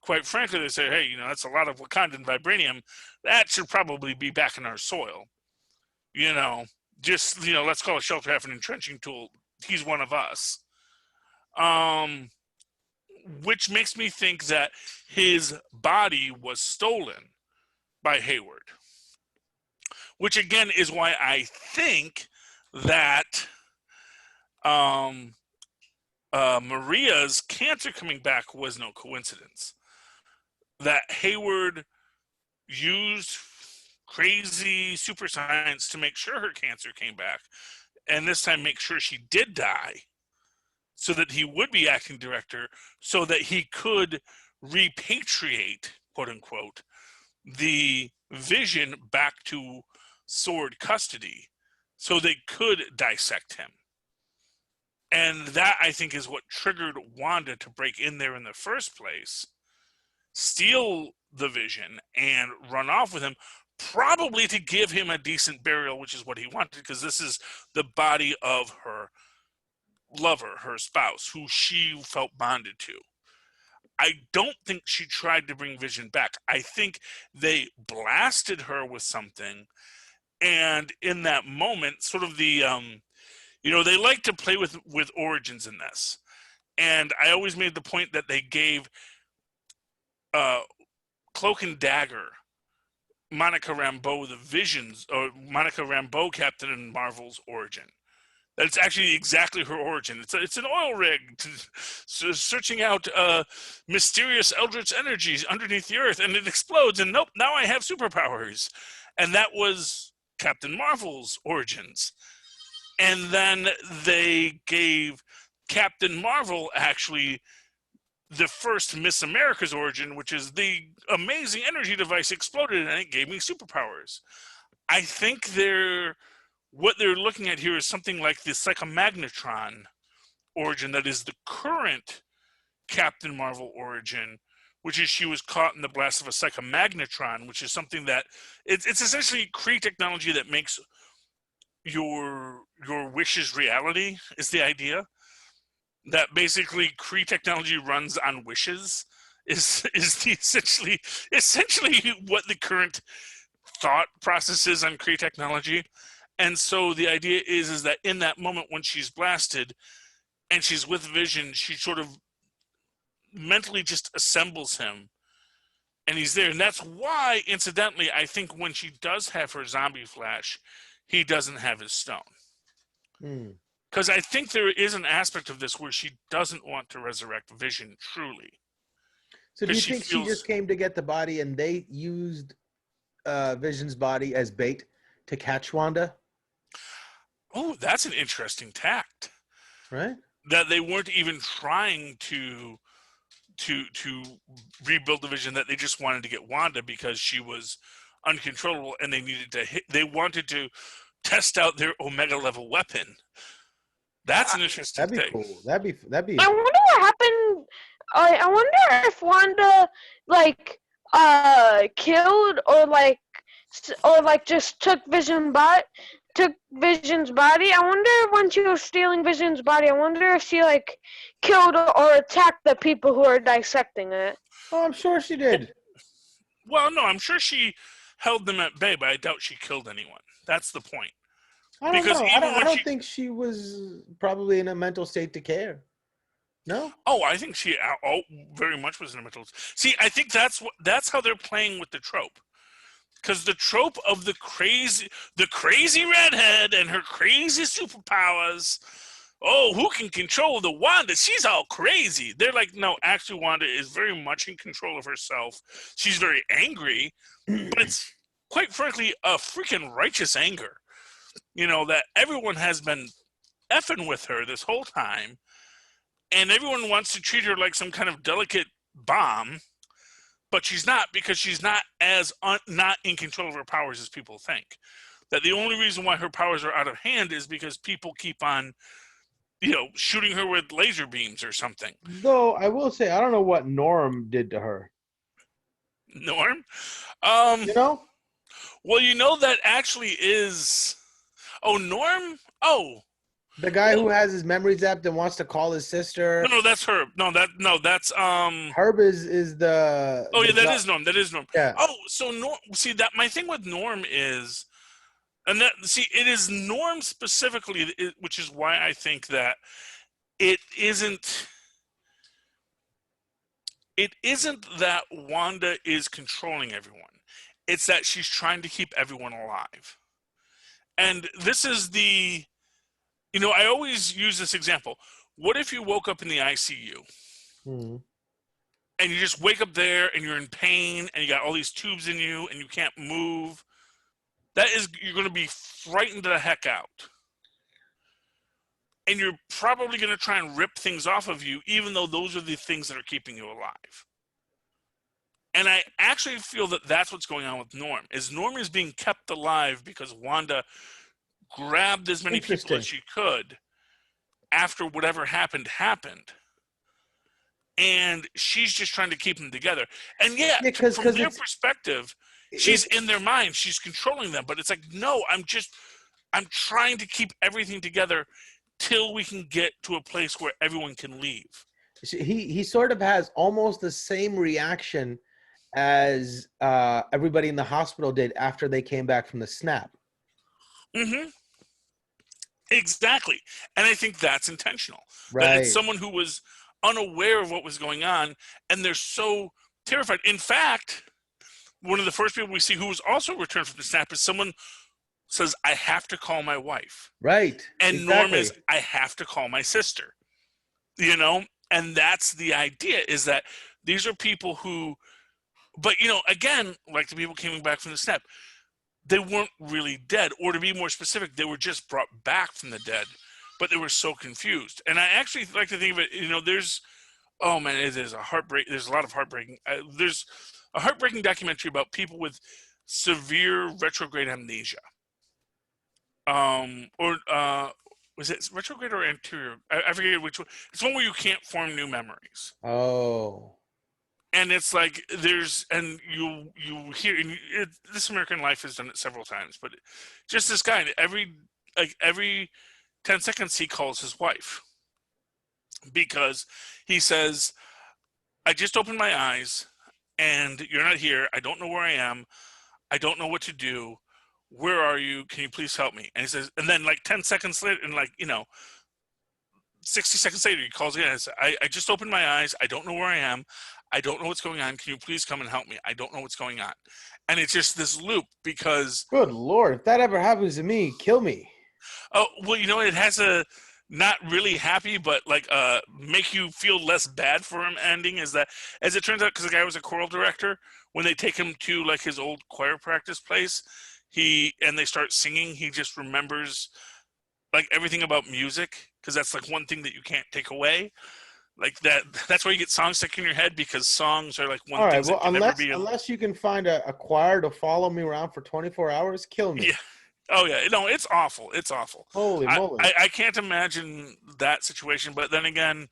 quite frankly, they say, hey, that's a lot of Wakandan vibranium. That should probably be back in our soil. Let's call a shelter half an entrenching tool. He's one of us. Which makes me think that his body was stolen by Hayward. Which again is why I think that Maria's cancer coming back was no coincidence. That Hayward used crazy super science to make sure her cancer came back, and this time make sure she did die, so that he would be acting director, so that he could repatriate, quote unquote, the Vision back to Sword custody, so they could dissect him. And that, I think, is what triggered Wanda to break in there in the first place, steal the Vision, and run off with him, probably to give him a decent burial, which is what he wanted, because this is the body of her lover, her spouse, who she felt bonded to. I don't think she tried to bring Vision back. I think they blasted her with something, and in that moment, sort of the, they like to play with origins in this. And I always made the point that they gave Cloak and Dagger, Monica Rambeau, the Visions, or Monica Rambeau, Captain Marvel's origin. That's actually exactly her origin. It's an oil rig searching out mysterious eldritch energies underneath the earth, and it explodes, and nope, now I have superpowers. And that was Captain Marvel's origins. And then they gave Captain Marvel actually the first Miss America's origin, which is the amazing energy device exploded and it gave me superpowers. I think what they're looking at here is something like the Psychomagnetron origin that is the current Captain Marvel origin, which is she was caught in the blast of a Psychomagnetron, which is something that it's essentially Kree technology that makes your wishes reality, is the idea. That basically Kree technology runs on wishes is the essentially what the current thought process is on Kree technology. And so the idea is that in that moment when she's blasted and she's with Vision, she sort of mentally just assembles him and he's there. And that's why, incidentally, I think when she does have her zombie flash, he doesn't have his stone. Because I think there is an aspect of this where she doesn't want to resurrect Vision truly. So do you think she just came to get the body and they used Vision's body as bait to catch Wanda? Oh, that's an interesting tact. Right? That they weren't even trying to rebuild the Vision, that they just wanted to get Wanda because she was uncontrollable and they wanted to test out their Omega level weapon. That's an interesting thing. That'd be cool. That'd be. I wonder what happened. I wonder if Wanda killed or just took Vision's body. I wonder when she was stealing Vision's body. I wonder if she killed or attacked the people who are dissecting it. Oh, I'm sure she did. Well, no, I'm sure she held them at bay, but I doubt she killed anyone. That's the point. I don't Because know. even I when don't think she was probably in a mental state to care. No? I think she very much was in a mental. See, I think that's how they're playing with the trope. Because the trope of the crazy redhead and her crazy superpowers. Oh, who can control the Wanda? She's all crazy. They're like, no, actually, Wanda is very much in control of herself. She's very angry, but it's quite frankly a freaking righteous anger. That everyone has been effing with her this whole time, and everyone wants to treat her like some kind of delicate bomb. But she's not, because she's not not in control of her powers as people think. That the only reason why her powers are out of hand is because people keep on, shooting her with laser beams or something. Though I will say, I don't know what Norm did to her. Norm? You know? Well, that actually is. Oh, Norm? Oh. The guy who has his memory zapped and wants to call his sister. No, that's Herb. That's Herb is the. Oh, yeah, that is Norm. That is Norm. Yeah. Oh, so Norm. See, that my thing with Norm is, it is Norm specifically, which is why I think that it isn't that Wanda is controlling everyone. It's that she's trying to keep everyone alive. And this is I always use this example. What if you woke up in the ICU? Mm-hmm. And you just wake up there and you're in pain and you got all these tubes in you and you can't move? You're going to be frightened the heck out. And you're probably going to try and rip things off of you, even though those are the things that are keeping you alive. And I actually feel that that's what's going on with Norm. Norm is being kept alive because Wanda grabbed as many people as she could after whatever happened. And she's just trying to keep them together. And from their perspective, she's in their mind. She's controlling them. But it's like, no, I'm trying to keep everything together till we can get to a place where everyone can leave. He sort of has almost the same reaction as everybody in the hospital did after they came back from the snap. Mm-hmm. Exactly. And I think that's intentional. Right. That it's someone who was unaware of what was going on, and they're so terrified. In fact, one of the first people we see who was also returned from the snap is someone says, I have to call my wife. Right. And exactly. Norm is, I have to call my sister. And that's the idea, is that these are people who, but, again, like the people coming back from the snap, they weren't really dead. Or to be more specific, they were just brought back from the dead, but they were so confused. And I actually like to think of it, there's a lot of heartbreaking. There's a heartbreaking documentary about people with severe retrograde amnesia. Was it retrograde or anterior? I forget which one. It's one where you can't form new memories. Oh. And it's like and you hear, This American Life has done it several times, but just this guy, every 10 seconds he calls his wife, because he says, I just opened my eyes and you're not here. I don't know where I am. I don't know what to do. Where are you? Can you please help me? And he says, and then 10 seconds later, and 60 seconds later, he calls again and says, I just opened my eyes. I don't know where I am. I don't know what's going on. Can you please come and help me? I don't know what's going on. And it's just this loop, because... Good Lord, if that ever happens to me, kill me. Oh, well, it has a not really happy, but make you feel less bad for him ending, is that, as it turns out, because the guy was a choral director, when they take him to his old choir practice place, and they start singing, he just remembers everything about music, because that's one thing that you can't take away. That's why you get songs stuck in your head, because songs are one All thing right, well, that can never be. Unless you can find a choir to follow me around for 24 hours, kill me. Yeah. Oh yeah, no, it's awful. It's awful. Holy moly! I can't imagine that situation, but then again,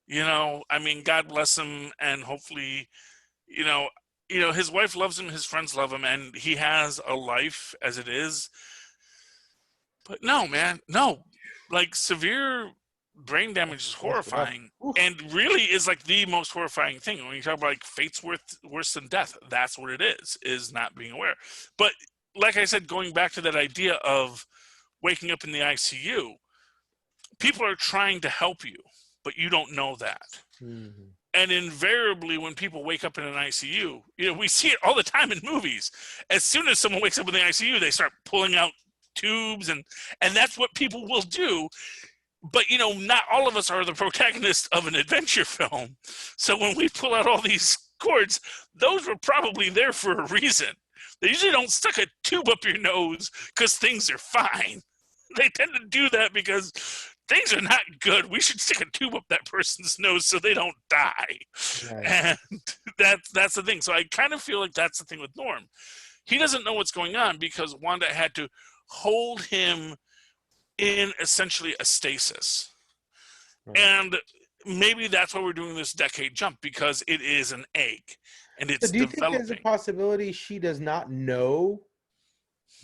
God bless him, and hopefully, his wife loves him, his friends love him, and he has a life as it is. But no, man, no, severe brain damage is horrifying, and really is the most horrifying thing when you talk about fate's worse than death. That's what it is not being aware. But like I said, going back to that idea of waking up in the ICU, people are trying to help you, but you don't know that. Mm-hmm. And invariably, when people wake up in an ICU, we see it all the time in movies. As soon as someone wakes up in the ICU, they start pulling out tubes, and that's what people will do. But, not all of us are the protagonists of an adventure film. So when we pull out all these cords, those were probably there for a reason. They usually don't stick a tube up your nose because things are fine. They tend to do that because things are not good. We should stick a tube up that person's nose so they don't die. Right. And that's the thing. So I kind of feel like that's the thing with Norm. He doesn't know what's going on because Wanda had to hold him in essentially a stasis. Right. And maybe that's why we're doing this decade jump, because it is an egg and it's developing. Do you think there's a possibility she does not know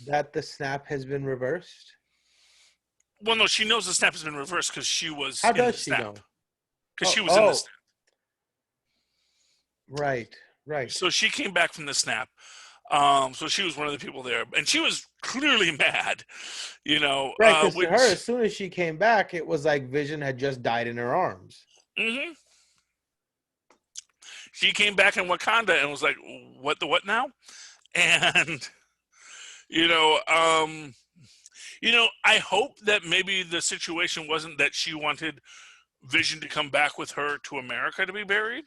that the snap has been reversed? Well, no, she knows the snap has been reversed because she was How in does the she snap. know? Because she was in the snap. Right. So she came back from the snap. So she was one of the people there, and she was clearly mad, Right, because to her, as soon as she came back, it was like Vision had just died in her arms. Mm-hmm. She came back in Wakanda and was like, "What now?" And I hope that maybe the situation wasn't that she wanted Vision to come back with her to America to be buried,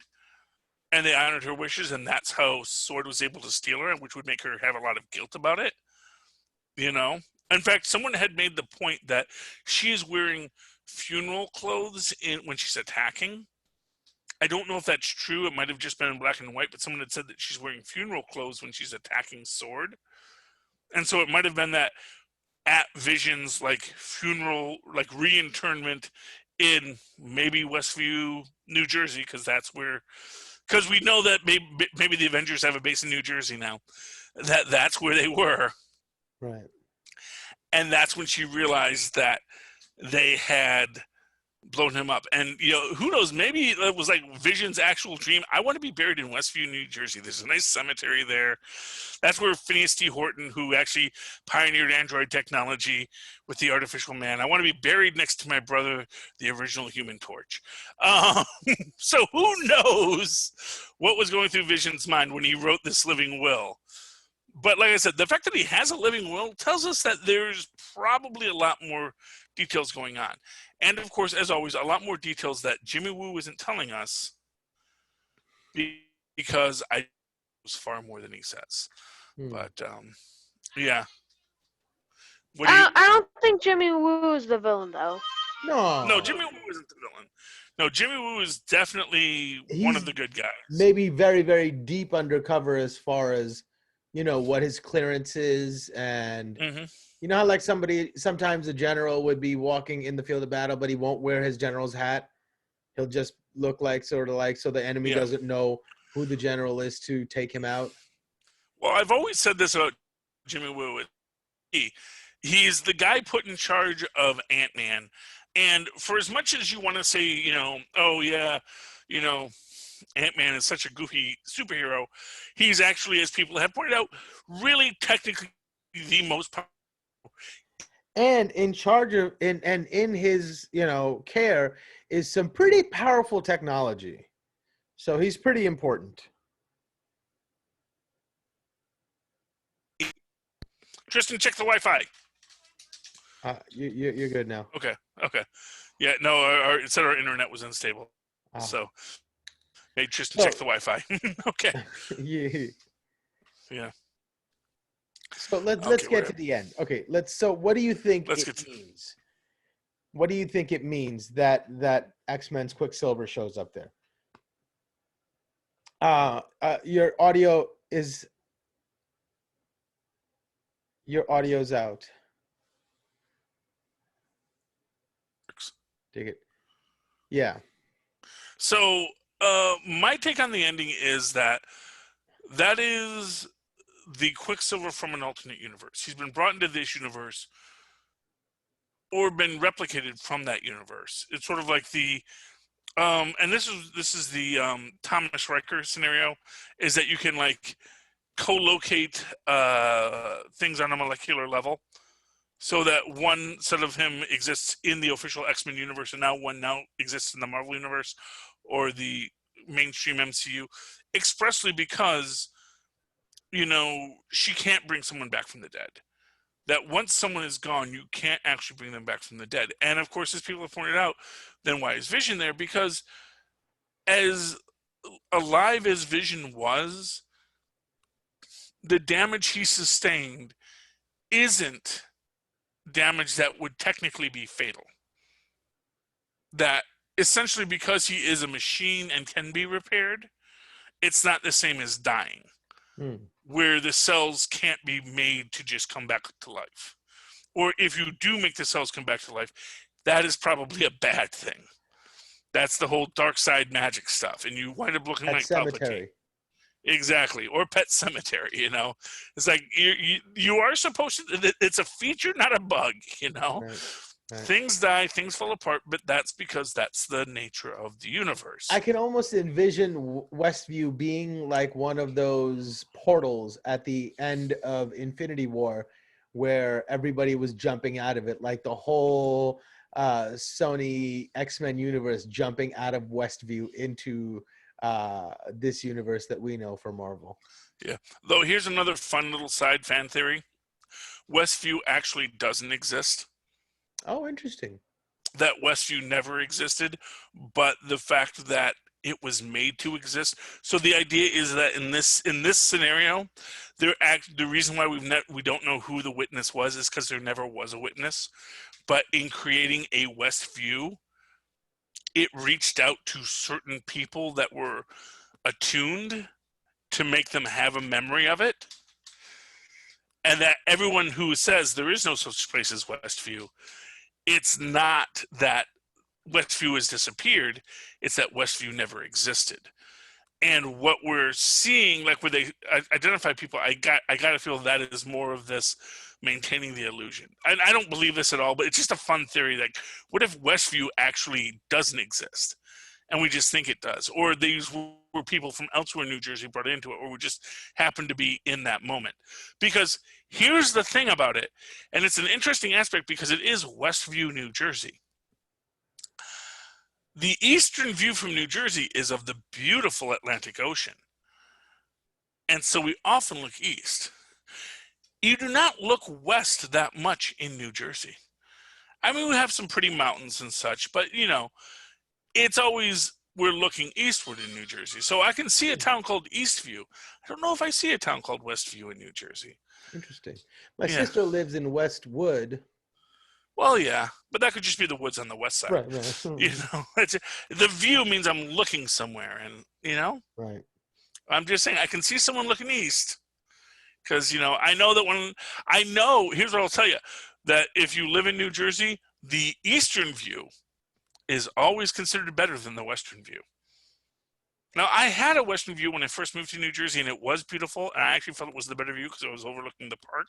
and they honored her wishes, and that's how Sword was able to steal her, which would make her have a lot of guilt about it. In fact, someone had made the point that she is wearing funeral clothes when she's attacking. I don't know if that's true. It might have just been in black and white, but someone had said that she's wearing funeral clothes when she's attacking Sword. And so it might have been that at Vision's funeral, reinterment in maybe Westview, New Jersey, because we know that maybe the Avengers have a base in New Jersey now. That's where they were. Right. And that's when she realized that they had blown him up. And, who knows, maybe it was Vision's actual dream. I want to be buried in Westview, New Jersey. There's a nice cemetery there. That's where Phineas T. Horton, who actually pioneered android technology with the artificial man. I want to be buried next to my brother, the original Human Torch. So who knows what was going through Vision's mind when he wrote this living will. But like I said, the fact that he has a living will tells us that there's probably a lot more details going on. And of course, as always, a lot more details that Jimmy Woo isn't telling us because I knows far more than he says. But, yeah. I don't think Jimmy Woo is the villain, though. No, Jimmy Woo isn't the villain. No, Jimmy Woo is definitely one of the good guys. Maybe very, very deep undercover as far as, what his clearance is. And, how sometimes a general would be walking in the field of battle, but he won't wear his general's hat. He'll just look so the enemy doesn't know who the general is to take him out. Well, I've always said this about Jimmy Woo. He's the guy put in charge of Ant-Man. And for as much as you want to say, Ant-Man is such a goofy superhero, he's actually, as people have pointed out, really technically the most powerful. And in charge of, and in his, care is some pretty powerful technology. So he's pretty important. Tristan, check the Wi-Fi. You're good now. Okay. Yeah, no, it said our internet was unstable. So, hey, Tristan, check the Wi-Fi. Okay. Yeah. So let's get to the end. Okay, so what do you think it means? What do you think it means that X-Men's Quicksilver shows up there? Your audio's out. Dig it. Yeah. So my take on the ending is that is the Quicksilver from an alternate universe. He's been brought into this universe or been replicated from that universe. It's sort of like the and this is the Thomas Riker scenario, is that you can co-locate things on a molecular level. So that one set of him exists in the official X-Men universe, and one now exists in the Marvel universe or the mainstream MCU, expressly because, she can't bring someone back from the dead. That once someone is gone, you can't actually bring them back from the dead. And of course, as people have pointed out, then why is Vision there? Because as alive as Vision was, the damage he sustained isn't damage that would technically be fatal. That essentially, because he is a machine and can be repaired, it's not the same as dying, where the cells can't be made to just come back to life. Or if you do make the cells come back to life, that is probably a bad thing. That's the whole dark side magic stuff, and you wind up looking like Palpatine. Exactly, or Pet Cemetery. It's like you are supposed to. It's a feature, not a bug. Right. Things die, things fall apart, but that's because that's the nature of the universe. I can almost envision Westview being like one of those portals at the end of Infinity War, where everybody was jumping out of it, like the whole Sony X-Men universe jumping out of Westview into this universe that we know for Marvel. Yeah. Though here's another fun little side fan theory. Westview actually doesn't exist. Oh, interesting. That Westview never existed, but the fact that it was made to exist. So the idea is that in this scenario, the reason why we don't know who the witness was is because there never was a witness. But in creating a Westview, it reached out to certain people that were attuned to make them have a memory of it. And that everyone who says there is no such place as Westview, it's not that Westview has disappeared, it's that Westview never existed. And what we're seeing, like where they identify people, I got to feel that is more of this maintaining the illusion. I don't believe this at all, but it's just a fun theory. Like, what if Westview actually doesn't exist, and we just think it does, or these were people from elsewhere in New Jersey brought into it, or we just happened to be in that moment? Because here's the thing about it, and it's an interesting aspect because it is Westview, New Jersey. The eastern view from New Jersey is of the beautiful Atlantic Ocean. And so we often look east. You do not look west that much in New Jersey. I mean, we have some pretty mountains and such, but, it's always we're looking eastward in New Jersey. So I can see a town called Eastview. I don't know if I see a town called Westview in New Jersey. Interesting. My sister lives in Westwood. Well, yeah, but that could just be the woods on the west side. Right. The view means I'm looking somewhere, and Right. I'm just saying I can see someone looking east, because I know that here's what I'll tell you, that if you live in New Jersey, the eastern view is always considered better than the western view. Now, I had a western view when I first moved to New Jersey, and it was beautiful, and I actually felt it was the better view because it was overlooking the park.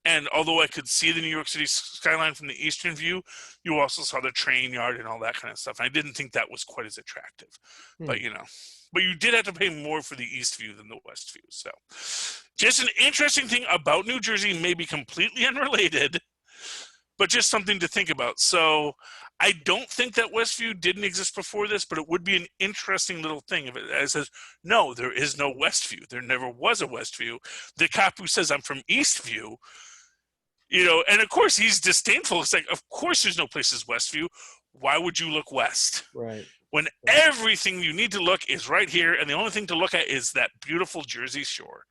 And although I could see the New York City skyline from the eastern view, you also saw the train yard and all that kind of stuff. And I didn't think that was quite as attractive. But, but you did have to pay more for the east view than the west view. So just an interesting thing about New Jersey, maybe completely unrelated, but just something to think about. So I don't think that Westview didn't exist before this, but it would be an interesting little thing if it says, no, there is no Westview. There never was a Westview. The cop who says I'm from Eastview, and of course he's disdainful. It's like, of course there's no place as Westview. Why would you look west? Right. When everything you need to look is right here, and the only thing to look at is that beautiful Jersey shore,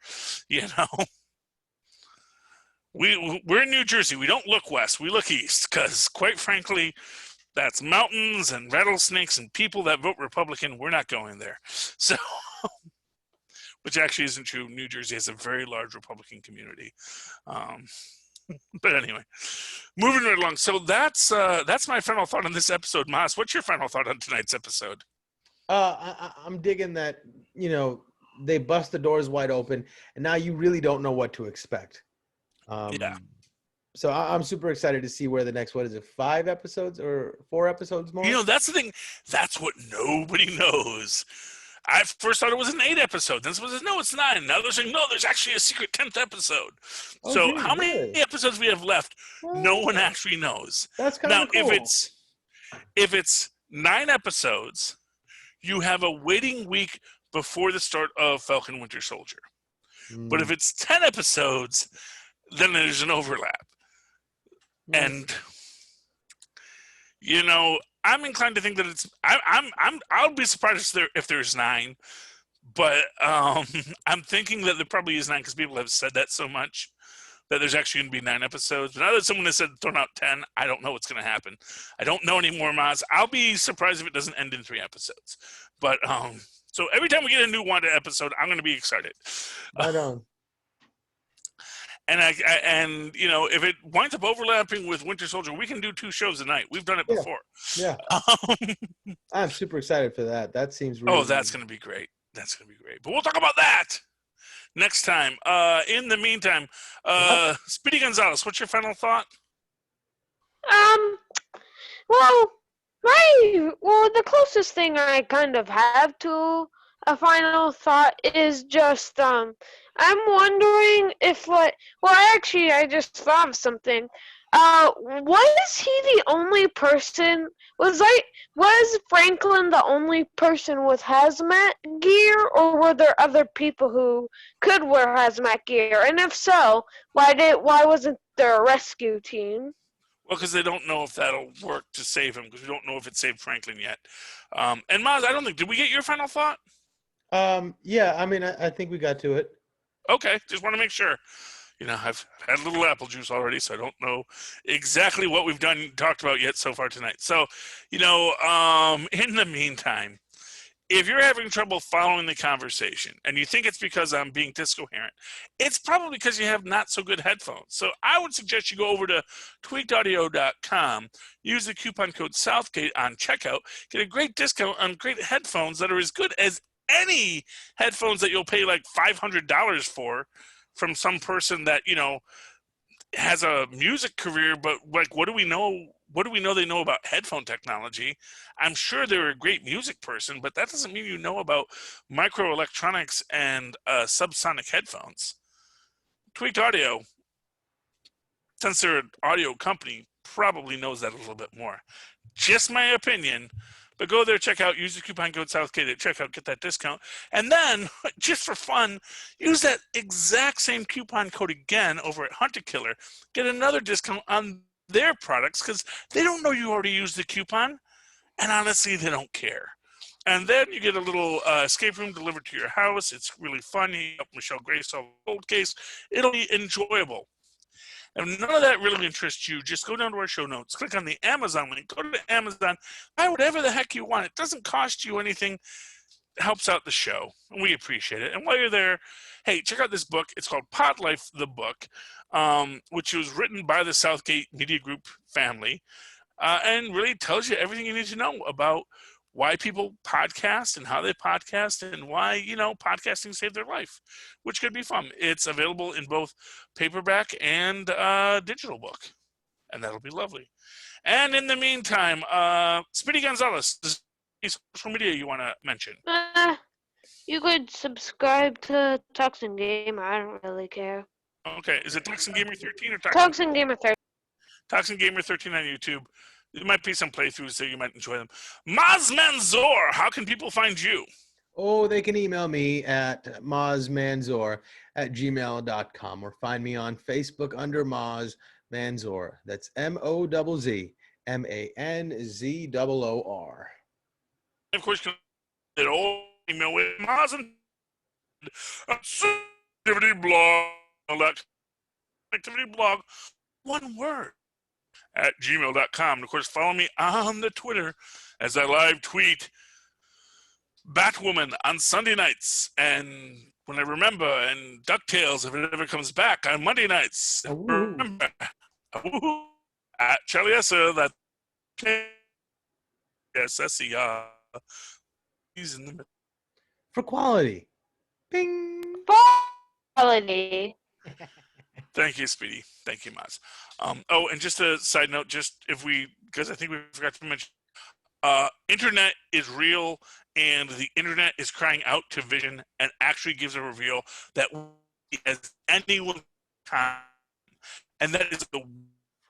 We're in New Jersey. We don't look west. We look east because, quite frankly, that's mountains and rattlesnakes and people that vote Republican. We're not going there. So, which actually isn't true. New Jersey has a very large Republican community. But anyway, moving right along. So that's my final thought on this episode. Mozz, what's your final thought on tonight's episode? I'm digging that, they bust the doors wide open, and now you really don't know what to expect. So I'm super excited to see where the next, 5 episodes or 4 episodes more? That's the thing. That's what nobody knows. I first thought it was an 8 episode. Then someone says, no, it's 9. Now they're saying, no, there's actually a secret 10th episode. Oh, So geez, how many really? episodes we have left, no one Oh, actually knows. that's kind Now, of cool. if it's 9 episodes, you have a waiting week before the start of Falcon Winter Soldier. But if it's 10 episodes, then there's an overlap. And you know, I'm inclined to think that it's. I'll be surprised if there's 9, but I'm thinking that there probably is 9 because people have said that so much that there's actually going to be 9 episodes. But now that someone has said thrown out 10, I don't know what's going to happen. I don't know anymore, Mozz. I'll be surprised if it doesn't end in 3 episodes. But so every time we get a new Wanda episode, I'm going to be excited. Right on. And you know, if it winds up overlapping with Winter Soldier, we can do 2 shows a night. We've done it before. Yeah. I'm super excited for that. That seems really that's going to be great. That's going to be great. But we'll talk about that next time. In the meantime, Speedy Gonzalez, what's your final thought? Well, the closest thing I kind of have to a final thought is just I'm wondering if I just thought of something. Was he the only person? Was Franklin the only person with hazmat gear, or were there other people who could wear hazmat gear? And if so, why wasn't there a rescue team? Well, because they don't know if that'll work to save him, because we don't know if it saved Franklin yet. And Mozz, I don't think, did we get your final thought? Yeah, I mean, I think we got to it. Okay, just want to make sure. You know, I've had a little apple juice already, so I don't know exactly what we've talked about yet so far tonight. So, you know, in the meantime, if you're having trouble following the conversation and you think it's because I'm being discoherent, it's probably because you have not so good headphones. So I would suggest you go over to tweakedaudio.com, use the coupon code Southgate on checkout, get a great discount on great headphones that are as good as any headphones that you'll pay like $500 for from some person that, you know, has a music career, but like, what do we know they know about headphone technology? I'm sure they're a great music person, but that doesn't mean you know about microelectronics and subsonic headphones. Tweaked Audio, since they're an audio company, probably knows that a little bit more. Just my opinion. But go there, check out, use the coupon code Southgate at checkout, get that discount. And then, just for fun, use that exact same coupon code again over at Hunter Killer. Get another discount on their products because they don't know you already used the coupon. And honestly, they don't care. And then you get a little escape room delivered to your house. It's really fun. You help Michelle Grace solve the cold case. It'll be enjoyable. If none of that really interests you, just go down to our show notes, click on the Amazon link, go to Amazon, buy whatever the heck you want. It doesn't cost you anything. It helps out the show, and we appreciate it. And while you're there, hey, check out this book. It's called Pod Life, the book, which was written by the Southgate Media Group family, and really tells you everything you need to know about why people podcast and how they podcast and why, you know, podcasting saved their life, which could be fun. It's available in both paperback and digital book, and that'll be lovely. And in the meantime, Speedy Gonzalez, is there any social media you want to mention? You could subscribe to Toxin Gamer. I don't really care. Okay, is it Toxin Gamer 13 or Toxin Gamer 13? Toxin Gamer 13 on YouTube. There might be some playthroughs there. You might enjoy them. Mozz Manzoor, how can people find you? Oh, they can email me at mozzmanzoor@gmail.com or find me on Facebook under Mozz Manzoor. That's MOZZMANZOOR. And of course, you can all email with Mozz and activity blog, one word, at gmail.com. And of course, follow me on the Twitter as I live tweet Batwoman on Sunday nights, and when I remember, and DuckTales if it ever comes back on Monday nights. Remember, at Charlie Esser, that's SSER. He's in the middle. For quality. Bing. Quality. Thank you, Speedy. Thank you, Mozz. Oh, and just a side note, because I think we forgot to mention, internet is real, and the internet is crying out to Vision, and actually gives a reveal that as anyone can, and that is the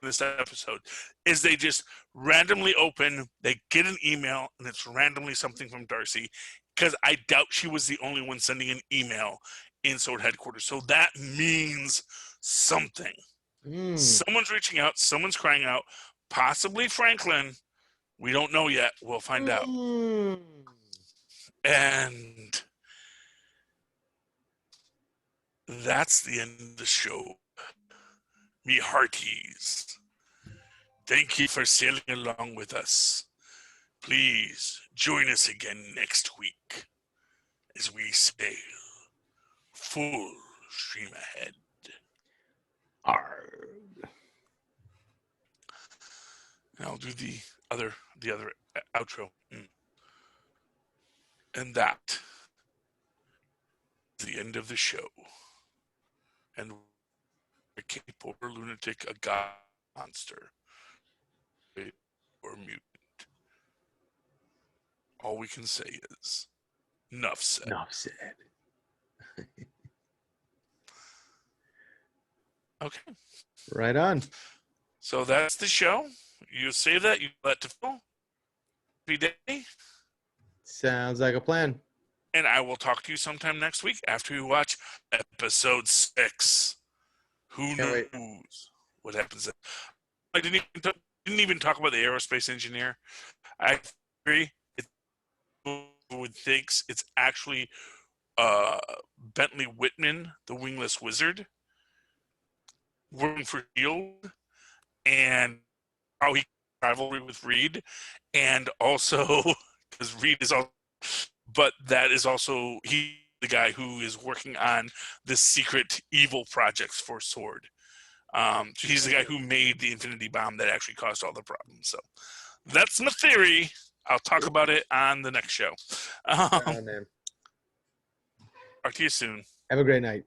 this episode is they just randomly open, they get an email, and it's randomly something from Darcy, because I doubt she was the only one sending an email in Sword headquarters. So that means something. Someone's reaching out, someone's crying out, possibly Franklin. We don't know yet. We'll find out. And that's the end of the show. Me hearties. Thank you for sailing along with us. Please join us again next week as we sail full stream ahead. Arg. And I'll do the other outro. And that is the end of the show. And a cape or lunatic, a god monster, or mutant. All we can say is, enough said. Enough said. Okay. Right on. So that's the show. You save that. You let to Phil. Happy day. Sounds like a plan. And I will talk to you sometime next week after we watch episode 6. Who knows what happens? I didn't even talk about the aerospace engineer. I agree. Would thinks it's actually Bentley Whitman, the wingless wizard, working for Shield, and how he rivalry with Reed, and also because Reed is also, but that is also he the guy who is working on the secret evil projects for Sword. So he's the guy who made the Infinity Bomb that actually caused all the problems. So that's my theory. I'll talk about it on the next show. Man. Talk to you soon. Have a great night.